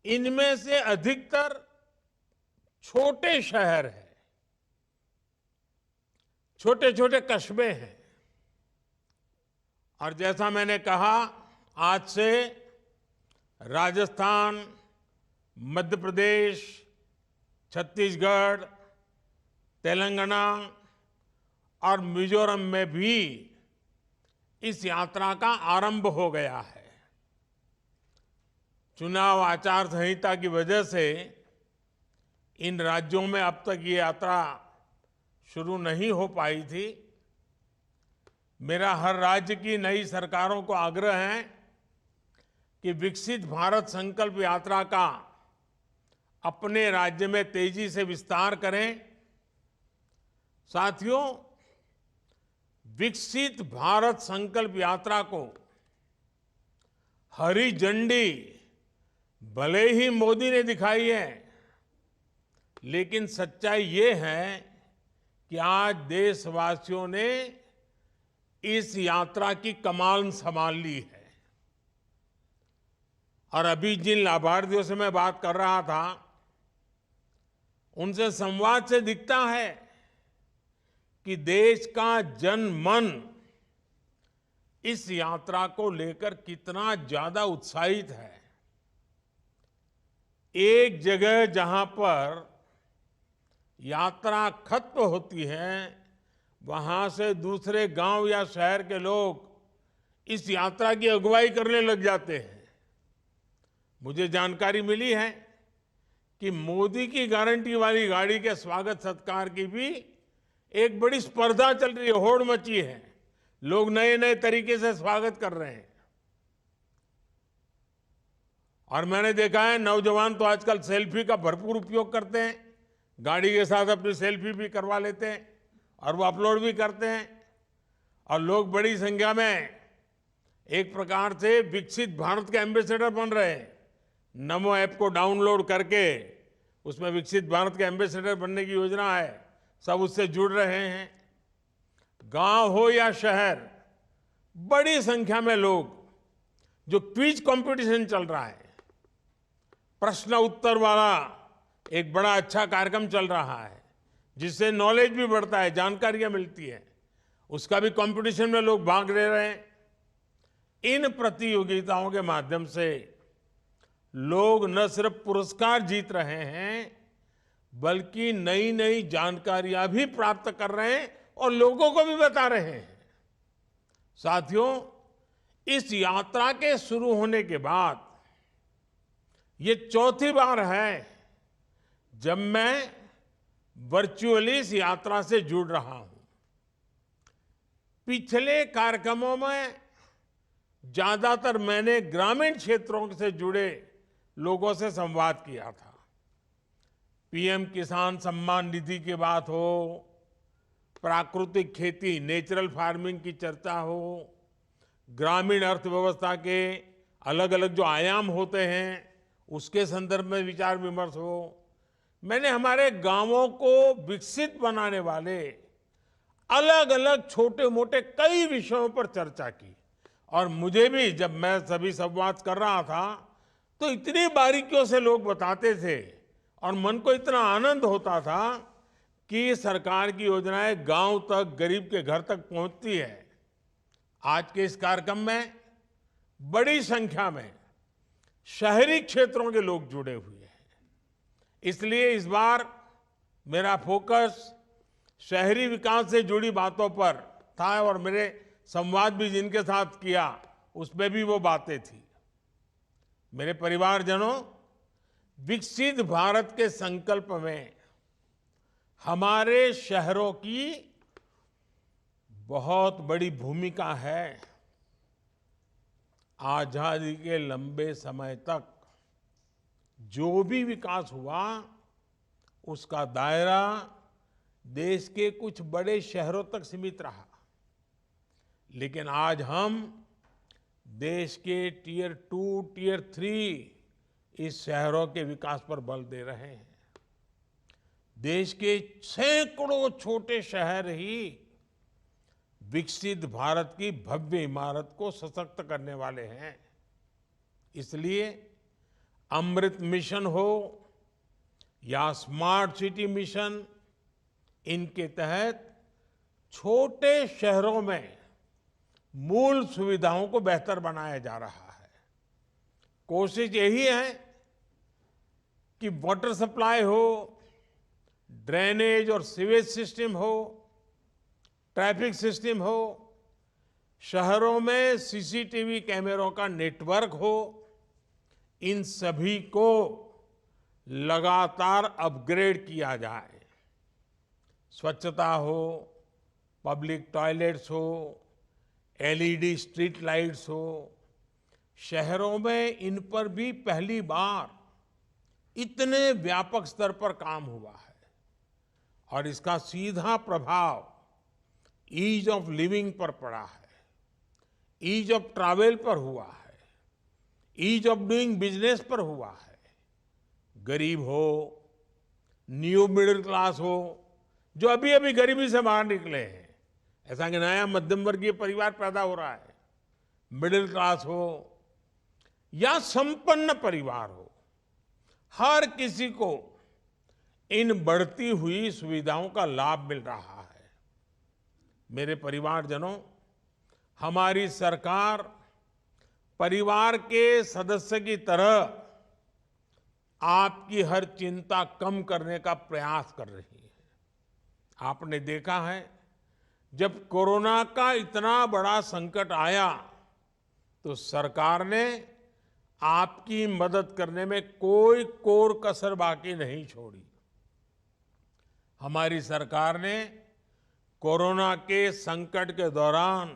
इनमें से अधिकतर छोटे शहर हैं, छोटे छोटे कस्बे हैं। और जैसा मैंने कहा, आज से राजस्थान, मध्य प्रदेश, छत्तीसगढ़, तेलंगाना और मिजोरम में भी इस यात्रा का आरंभ हो गया है। चुनाव आचार संहिता की वजह से इन राज्यों में अब तक ये यात्रा शुरू नहीं हो पाई थी। मेरा हर राज्य की नई सरकारों को आग्रह है कि विकसित भारत संकल्प यात्रा का अपने राज्य में तेजी से विस्तार करें। साथियों, विकसित भारत संकल्प यात्रा को हरी झंडी भले ही मोदी ने दिखाई है, लेकिन सच्चाई ये है कि आज देशवासियों ने इस यात्रा की कमान संभाल ली है। और अभी जिन लाभार्थियों से मैं बात कर रहा था, उनसे संवाद से दिखता है कि देश का जन मन इस यात्रा को लेकर कितना ज्यादा उत्साहित है। एक जगह जहां पर यात्रा खत्म होती है, वहां से दूसरे गांव या शहर के लोग इस यात्रा की अगुवाई करने लग जाते हैं। मुझे जानकारी मिली है कि मोदी की गारंटी वाली गाड़ी के स्वागत सत्कार की भी एक बड़ी स्पर्धा चल रही है, होड़ मची है। लोग नए नए तरीके से स्वागत कर रहे हैं। और मैंने देखा है, नौजवान तो आजकल सेल्फी का भरपूर उपयोग करते हैं। गाड़ी के साथ अपनी सेल्फी भी करवा लेते हैं और वो अपलोड भी करते हैं। और लोग बड़ी संख्या में एक प्रकार से विकसित भारत के एम्बेसडर बन रहे हैं। नमो ऐप को डाउनलोड करके उसमें विकसित भारत के एम्बेसडर बनने की योजना है। सब उससे जुड़ रहे हैं। गांव हो या शहर, बड़ी संख्या में लोग, जो क्विज कंपटीशन चल रहा है, प्रश्न उत्तर वाला एक बड़ा अच्छा कार्यक्रम चल रहा है, जिससे नॉलेज भी बढ़ता है, जानकारियां मिलती है, उसका भी कंपटीशन में लोग भाग ले रहे हैं। इन प्रतियोगिताओं के माध्यम से लोग न सिर्फ पुरस्कार जीत रहे हैं बल्कि नई नई जानकारियां भी प्राप्त कर रहे हैं और लोगों को भी बता रहे हैं। साथियों, इस यात्रा के शुरू होने के बाद ये चौथी बार है जब मैं वर्चुअली इस यात्रा से जुड़ रहा हूं। पिछले कार्यक्रमों में ज्यादातर मैंने ग्रामीण क्षेत्रों से जुड़े लोगों से संवाद किया था। पीएम किसान सम्मान निधि की बात हो, प्राकृतिक खेती नेचुरल फार्मिंग की चर्चा हो, ग्रामीण अर्थव्यवस्था के अलग अलग जो आयाम होते हैं उसके संदर्भ में विचार विमर्श हो, मैंने हमारे गांवों को विकसित बनाने वाले अलग अलग छोटे मोटे कई विषयों पर चर्चा की। और मुझे भी जब मैं सभी संवाद कर रहा था तो इतनी बारीकियों से लोग बताते थे और मन को इतना आनंद होता था कि सरकार की योजनाएं गांव तक, गरीब के घर तक पहुंचती है। आज के इस कार्यक्रम में बड़ी संख्या में शहरी क्षेत्रों के लोग जुड़े हुए हैं, इसलिए इस बार मेरा फोकस शहरी विकास से जुड़ी बातों पर था और मेरे संवाद भी जिनके साथ किया उसमें भी वो बातें थी। मेरे परिवारजनों, विकसित भारत के संकल्प में हमारे शहरों की बहुत बड़ी भूमिका है। आजादी के लंबे समय तक जो भी विकास हुआ उसका दायरा देश के कुछ बड़े शहरों तक सीमित रहा, लेकिन आज हम देश के टियर 2, टियर 3 इस शहरों के विकास पर बल दे रहे हैं। देश के सैकड़ों छोटे शहर ही विकसित भारत की भव्य इमारत को सशक्त करने वाले हैं। इसलिए अमृत मिशन हो या स्मार्ट सिटी मिशन, इनके तहत छोटे शहरों में मूल सुविधाओं को बेहतर बनाया जा रहा है। कोशिश यही है कि वाटर सप्लाई हो, ड्रेनेज और सीवेज सिस्टम हो, ट्रैफिक सिस्टम हो, शहरों में सीसीटीवी कैमरों का नेटवर्क हो, इन सभी को लगातार अपग्रेड किया जाए। स्वच्छता हो, पब्लिक टॉयलेट्स हो, एलईडी स्ट्रीट लाइट्स हो, शहरों में इन पर भी पहली बार इतने व्यापक स्तर पर काम हुआ है और इसका सीधा प्रभाव ईज ऑफ लिविंग पर पड़ा है, ईज ऑफ ट्रैवल पर हुआ है, ईज ऑफ डूइंग बिजनेस पर हुआ है। गरीब हो, न्यू मिडिल क्लास हो, जो अभी अभी गरीबी से बाहर निकले हैं, ऐसा कि नया मध्यम वर्गीय परिवार पैदा हो रहा है, मिडिल क्लास हो या संपन्न परिवार हो, हर किसी को इन बढ़ती हुई सुविधाओं का लाभ मिल रहा है। मेरे परिवारजनों, हमारी सरकार परिवार के सदस्य की तरह आपकी हर चिंता कम करने का प्रयास कर रही है। आपने देखा है, जब कोरोना का इतना बड़ा संकट आया तो सरकार ने आपकी मदद करने में कोई कोर कसर बाकी नहीं छोड़ी। हमारी सरकार ने कोरोना के संकट के दौरान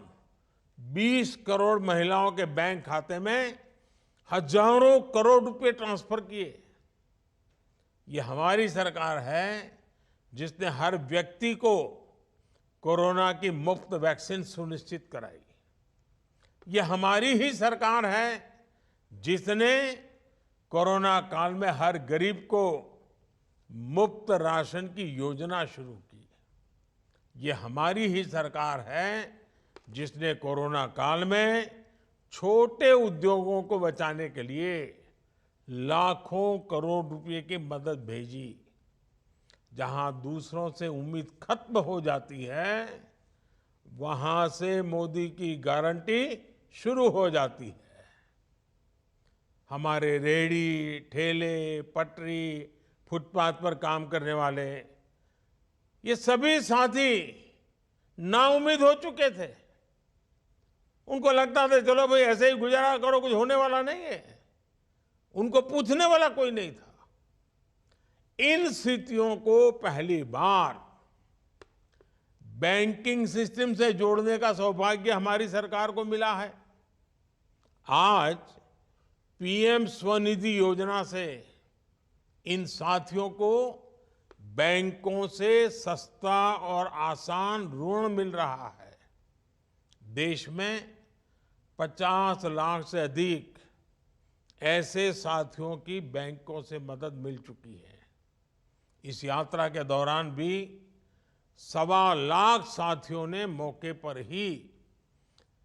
20 करोड़ महिलाओं के बैंक खाते में हजारों करोड़ रुपए ट्रांसफर किए। ये हमारी सरकार है जिसने हर व्यक्ति को कोरोना की मुफ्त वैक्सीन सुनिश्चित कराई। ये हमारी ही सरकार है जिसने कोरोना काल में हर गरीब को मुफ्त राशन की योजना शुरू की। ये हमारी ही सरकार है जिसने कोरोना काल में छोटे उद्योगों को बचाने के लिए लाखों करोड़ रुपए की मदद भेजी। जहां दूसरों से उम्मीद खत्म हो जाती है, वहां से मोदी की गारंटी शुरू हो जाती है। हमारे रेहड़ी, ठेले, पटरी, फुटपाथ पर काम करने वाले ये सभी साथी नाउम्मीद हो चुके थे। उनको लगता था चलो भाई ऐसे ही गुजारा करो, कुछ होने वाला नहीं है। उनको पूछने वाला कोई नहीं था। इन स्थितियों को पहली बार बैंकिंग सिस्टम से जोड़ने का सौभाग्य हमारी सरकार को मिला है। आज पीएम स्वनिधि योजना से इन साथियों को बैंकों से सस्ता और आसान ऋण मिल रहा है। देश में 50 लाख से अधिक ऐसे साथियों की बैंकों से मदद मिल चुकी है। इस यात्रा के दौरान भी 1.25 लाख साथियों ने मौके पर ही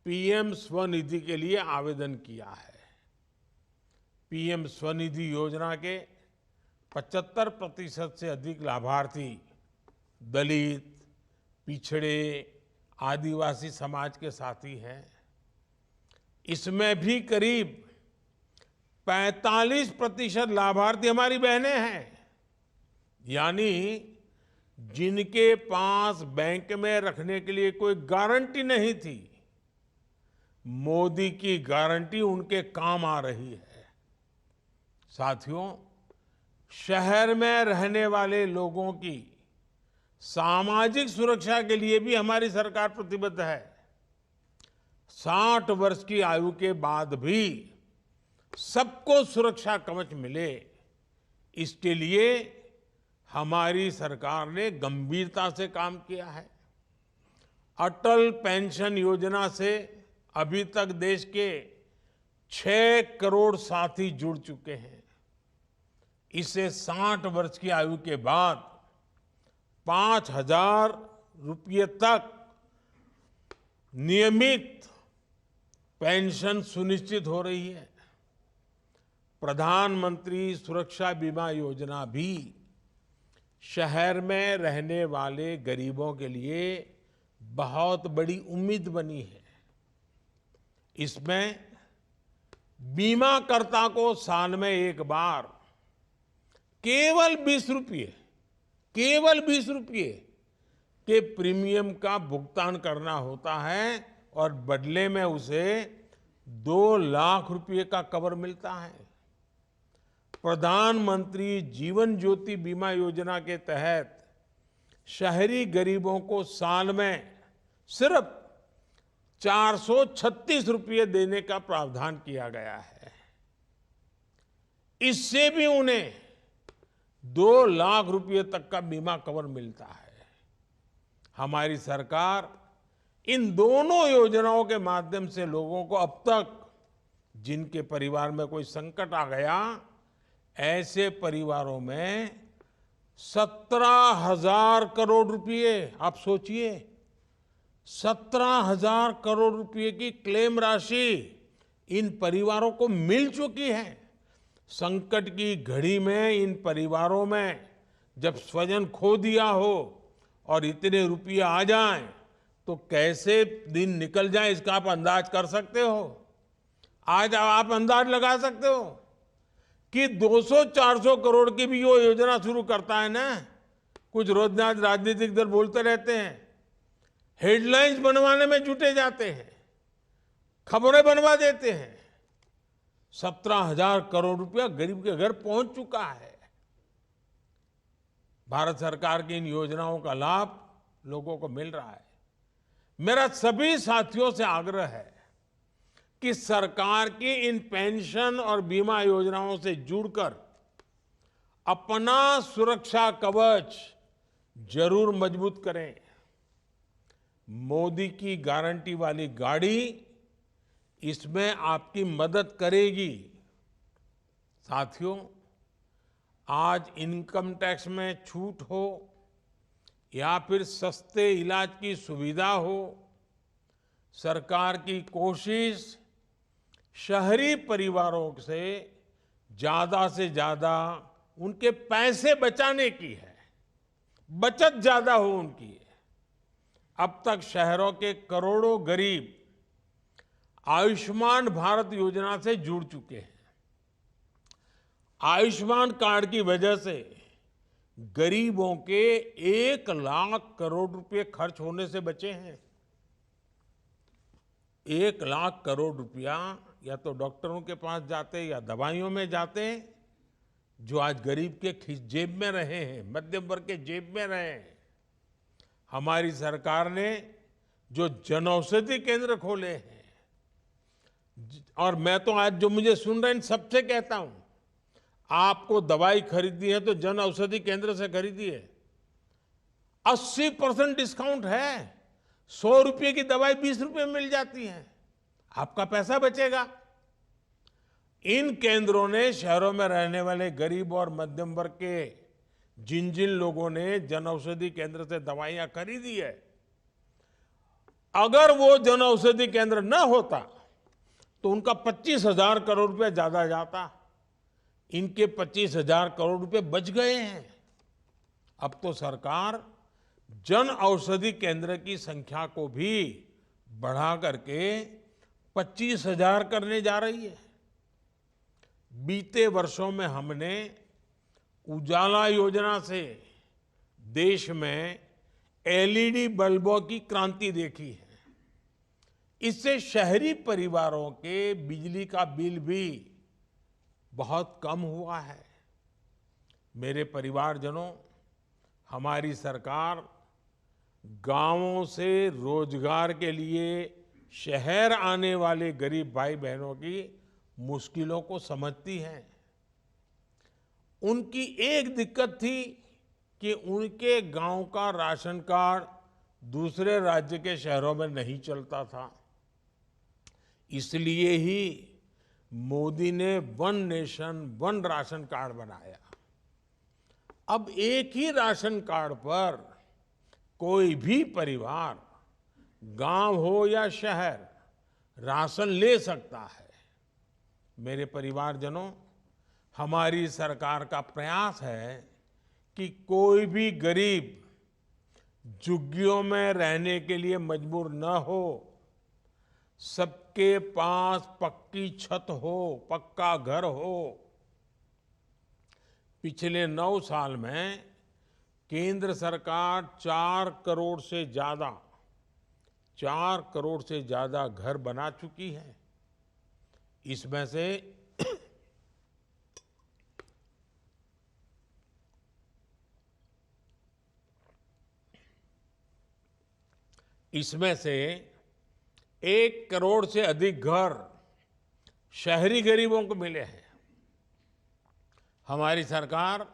पीएम स्वनिधि के लिए आवेदन किया है। पीएम स्वनिधि योजना के 75% से अधिक लाभार्थी दलित, पिछड़े, आदिवासी समाज के साथी हैं। इसमें भी करीब 45% लाभार्थी हमारी बहनें हैं, यानी जिनके पास बैंक में रखने के लिए कोई गारंटी नहीं थी, मोदी की गारंटी उनके काम आ रही है। साथियों, शहर में रहने वाले लोगों की सामाजिक सुरक्षा के लिए भी हमारी सरकार प्रतिबद्ध है। 60 वर्ष की आयु के बाद भी सबको सुरक्षा कवच मिले, इसके लिए हमारी सरकार ने गंभीरता से काम किया है। अटल पेंशन योजना से अभी तक देश के 6 करोड़ साथी जुड़ चुके हैं। इससे 60 वर्ष की आयु के बाद 5,000 रुपये तक नियमित पेंशन सुनिश्चित हो रही है। प्रधानमंत्री सुरक्षा बीमा योजना भी शहर में रहने वाले गरीबों के लिए बहुत बड़ी उम्मीद बनी है। इसमें बीमाकर्ता को साल में एक बार केवल 20 रुपये के प्रीमियम का भुगतान करना होता है और बदले में उसे 2 लाख रुपए का कवर मिलता है। प्रधानमंत्री जीवन ज्योति बीमा योजना के तहत शहरी गरीबों को साल में सिर्फ 436 रुपये देने का प्रावधान किया गया है। इससे भी उन्हें 2 लाख रुपये तक का बीमा कवर मिलता है। हमारी सरकार इन दोनों योजनाओं के माध्यम से लोगों को अब तक जिनके परिवार में कोई संकट आ गया, ऐसे परिवारों में 17,000 करोड़ रुपए, आप सोचिए 17,000 करोड़ रुपए की क्लेम राशि इन परिवारों को मिल चुकी है। संकट की घड़ी में इन परिवारों में जब स्वजन खो दिया हो और इतने रुपये आ जाएं, तो कैसे दिन निकल जाए इसका आप अंदाज कर सकते हो। आज आप अंदाज लगा सकते हो कि 200-400 करोड़ की भी वो योजना शुरू करता है ना, कुछ रोजनाथ राजनीतिक दल बोलते रहते हैं, हेडलाइंस बनवाने में जुटे जाते हैं, खबरें बनवा देते हैं। 17,000 करोड़ रुपया गरीब के घर पहुंच चुका है। भारत सरकार की इन योजनाओं का लाभ लोगों को मिल रहा है। मेरा सभी साथियों से आग्रह है कि सरकार की इन पेंशन और बीमा योजनाओं से जुड़कर अपना सुरक्षा कवच जरूर मजबूत करें। मोदी की गारंटी वाली गाड़ी इसमें आपकी मदद करेगी। साथियों, आज इनकम टैक्स में छूट हो या फिर सस्ते इलाज की सुविधा हो, सरकार की कोशिश शहरी परिवारों से ज्यादा उनके पैसे बचाने की है, बचत ज्यादा हो उनकी। अब तक शहरों के करोड़ों गरीब आयुष्मान भारत योजना से जुड़ चुके हैं। आयुष्मान कार्ड की वजह से गरीबों के 1 लाख करोड़ रुपए खर्च होने से बचे हैं। 1 लाख करोड़ रुपया या तो डॉक्टरों के पास जाते या दवाइयों में जाते, जो आज गरीब के जेब में रहे हैं, मध्यम वर्ग के जेब में रहे हैं। हमारी सरकार ने जो जनऔषधि केंद्र खोले हैं, और मैं तो आज जो मुझे सुन रहे हैं सबसे कहता हूं, आपको दवाई खरीदनी है तो जन औषधि केंद्र से खरीदिए। 80% डिस्काउंट है। 100 रुपये की दवाई 20 रुपये में मिल जाती है, आपका पैसा बचेगा। इन केंद्रों ने शहरों में रहने वाले गरीब और मध्यम वर्ग के जिन जिन लोगों ने जन औषधि केंद्र से दवाइयां खरीदी है, अगर वो जन औषधि केंद्र न होता तो उनका 25,000 करोड़ रुपया ज्यादा जाता। इनके 25,000 करोड़ रुपए बच गए हैं। अब तो सरकार जन औषधि केंद्र की संख्या को भी बढ़ा करके 25,000 करने जा रही है। बीते वर्षों में हमने उजाला योजना से देश में एलईडी बल्बों की क्रांति देखी है। इससे शहरी परिवारों के बिजली का बिल भी बहुत कम हुआ है। मेरे परिवारजनों, हमारी सरकार गांवों से रोजगार के लिए शहर आने वाले गरीब भाई बहनों की मुश्किलों को समझती है। उनकी एक दिक्कत थी कि उनके गांव का राशन कार्ड दूसरे राज्य के शहरों में नहीं चलता था। इसलिए ही मोदी ने one nation one ration card बनाया। अब एक ही राशन कार्ड पर कोई भी परिवार, गांव हो या शहर, राशन ले सकता है। मेरे परिवारजनों, हमारी सरकार का प्रयास है कि कोई भी गरीब झुग्गियों में रहने के लिए मजबूर न हो। सबके पास पक्की छत हो, पक्का घर हो। पिछले 9 साल में केंद्र सरकार 4 करोड़ से ज्यादा घर बना चुकी है। इसमें से इसमें से 1 करोड़ से अधिक घर शहरी गरीबों को मिले हैं। हमारी सरकार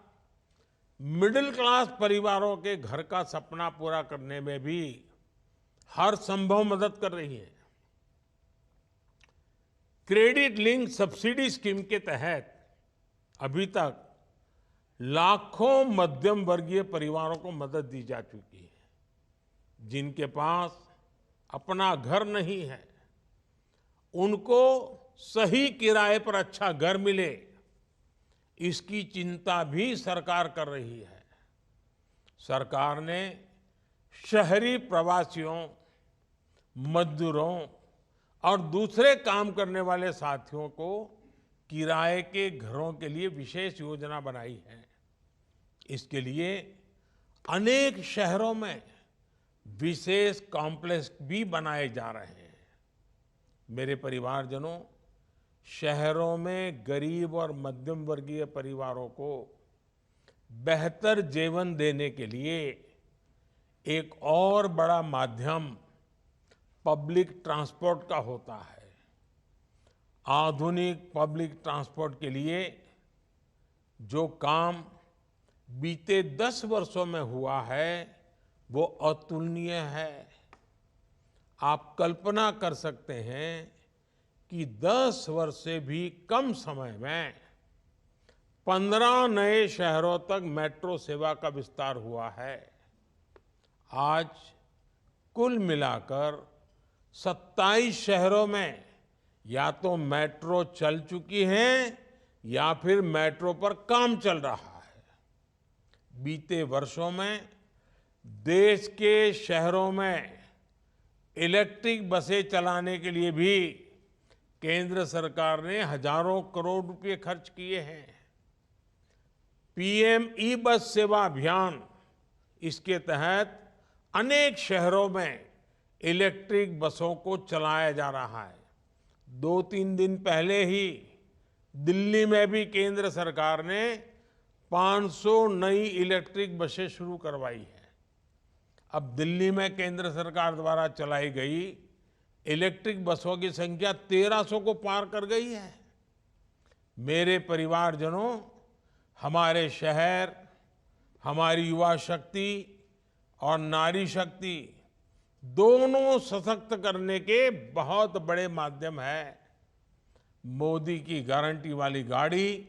मिडिल क्लास परिवारों के घर का सपना पूरा करने में भी हर संभव मदद कर रही है। क्रेडिट लिंक सब्सिडी स्कीम के तहत अभी तक लाखों मध्यम वर्गीय परिवारों को मदद दी जा चुकी है। जिनके पास अपना घर नहीं है, उनको सही किराए पर अच्छा घर मिले, इसकी चिंता भी सरकार कर रही है। सरकार ने शहरी प्रवासियों, मजदूरों और दूसरे काम करने वाले साथियों को किराए के घरों के लिए विशेष योजना बनाई है। इसके लिए अनेक शहरों में विशेष कॉम्प्लेक्स भी बनाए जा रहे हैं। मेरे परिवारजनों, शहरों में गरीब और मध्यम वर्गीय परिवारों को बेहतर जीवन देने के लिए एक और बड़ा माध्यम पब्लिक ट्रांसपोर्ट का होता है। आधुनिक पब्लिक ट्रांसपोर्ट के लिए जो काम बीते 10 वर्षों में हुआ है, वो अतुलनीय है। आप कल्पना कर सकते हैं कि 10 वर्ष से भी कम समय में 15 नए शहरों तक मेट्रो सेवा का विस्तार हुआ है। आज कुल मिलाकर 27 शहरों में या तो मेट्रो चल चुकी है या फिर मेट्रो पर काम चल रहा है। बीते वर्षों में देश के शहरों में इलेक्ट्रिक बसें चलाने के लिए भी केंद्र सरकार ने हजारों करोड़ रुपए खर्च किए हैं। पीएम ई बस सेवा अभियान, इसके तहत अनेक शहरों में इलेक्ट्रिक बसों को चलाया जा रहा है। 2-3 दिन पहले ही दिल्ली में भी केंद्र सरकार ने 500 नई इलेक्ट्रिक बसें शुरू करवाई है। अब दिल्ली में केंद्र सरकार द्वारा चलाई गई इलेक्ट्रिक बसों की संख्या 1300 को पार कर गई है। मेरे परिवारजनों, हमारे शहर, हमारी युवा शक्ति और नारी शक्ति दोनों सशक्त करने के बहुत बड़े माध्यम है। मोदी की गारंटी वाली गाड़ी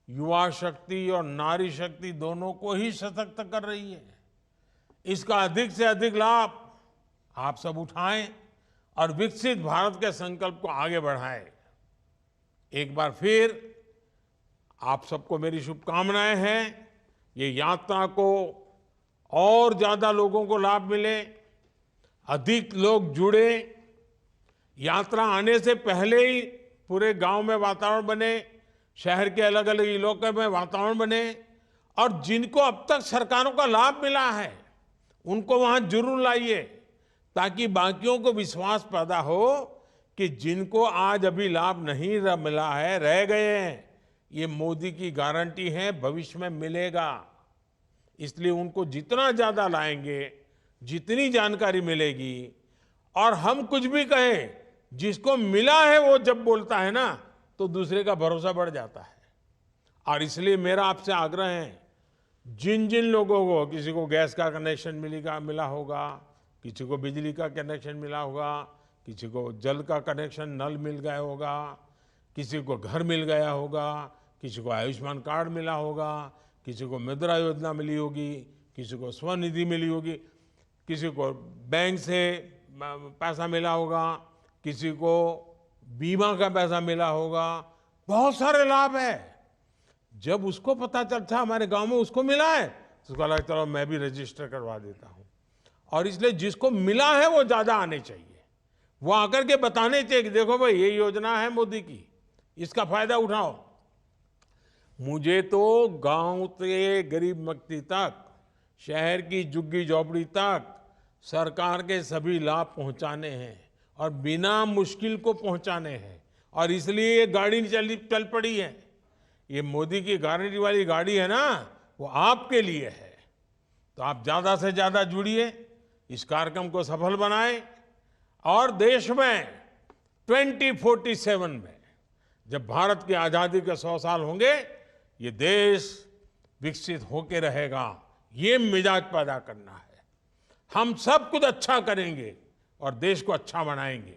युवा शक्ति और नारी शक्ति दोनों को ही सशक्त कर रही है। इसका अधिक से अधिक लाभ आप सब उठाएं और विकसित भारत के संकल्प को आगे बढ़ाएं। एक बार फिर आप सबको मेरी शुभकामनाएं हैं। ये यात्रा को और ज्यादा लोगों को लाभ मिले, अधिक लोग जुड़े, यात्रा आने से पहले ही पूरे गांव में वातावरण बने, शहर के अलग अलग इलाकों में वातावरण बने, और जिनको अब तक सरकारों का लाभ मिला है उनको वहां जरूर लाइए, ताकि बाकियों को विश्वास पैदा हो कि जिनको आज अभी लाभ नहीं मिला है, रह गए हैं, ये मोदी की गारंटी है, भविष्य में मिलेगा। इसलिए उनको जितना ज्यादा लाएंगे, जितनी जानकारी मिलेगी, और हम कुछ भी कहें, जिसको मिला है वो जब बोलता है ना, तो दूसरे का भरोसा बढ़ जाता है। और इसलिए मेरा आपसे आग्रह है, जिन जिन लोगों को, किसी को गैस का कनेक्शन मिला होगा, किसी को बिजली का कनेक्शन मिला होगा, किसी को जल का कनेक्शन नल मिल गया होगा, किसी को घर मिल गया होगा, किसी को आयुष्मान कार्ड मिला होगा, किसी को मुद्रा योजना मिली होगी, किसी को स्वनिधि मिली होगी, किसी को बैंक से पैसा मिला होगा, किसी को बीमा का पैसा मिला होगा, बहुत सारे लाभ है। जब उसको पता चलता हमारे गांव में उसको मिला है, तो उसको लगा चलो मैं भी रजिस्टर करवा देता हूं। और इसलिए जिसको मिला है वो ज्यादा आने चाहिए, वो आकर के बताने चाहिए कि देखो भाई ये योजना है मोदी की, इसका फायदा उठाओ। मुझे तो गांव से गरीब व्यक्ति तक, शहर की झुग्गी झोपड़ी तक सरकार के सभी लाभ पहुंचाने हैं और बिना मुश्किल को पहुंचाने हैं। और इसलिए ये गाड़ी चल पड़ी है। ये मोदी की गारंटी वाली गाड़ी है ना, वो आपके लिए है। तो आप ज्यादा से ज्यादा जुड़िए, इस कार्यक्रम को सफल बनाएं, और देश में 2047 में जब भारत की आजादी के 100 साल होंगे, ये देश विकसित होके रहेगा। ये मिजाज पैदा करना है। हम सब कुछ अच्छा करेंगे और देश को अच्छा बनाएंगे,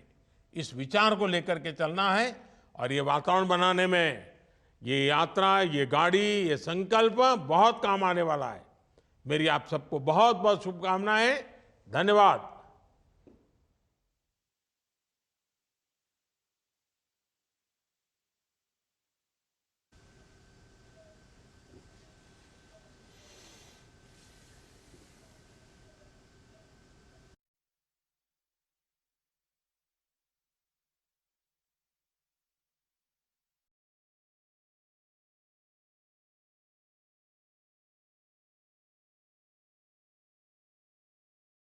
इस विचार को लेकर के चलना है। और ये वातावरण बनाने में ये यात्रा, ये गाड़ी, ये संकल्प बहुत काम आने वाला है। मेरी आप सबको बहुत बहुत शुभकामनाएं। धन्यवाद।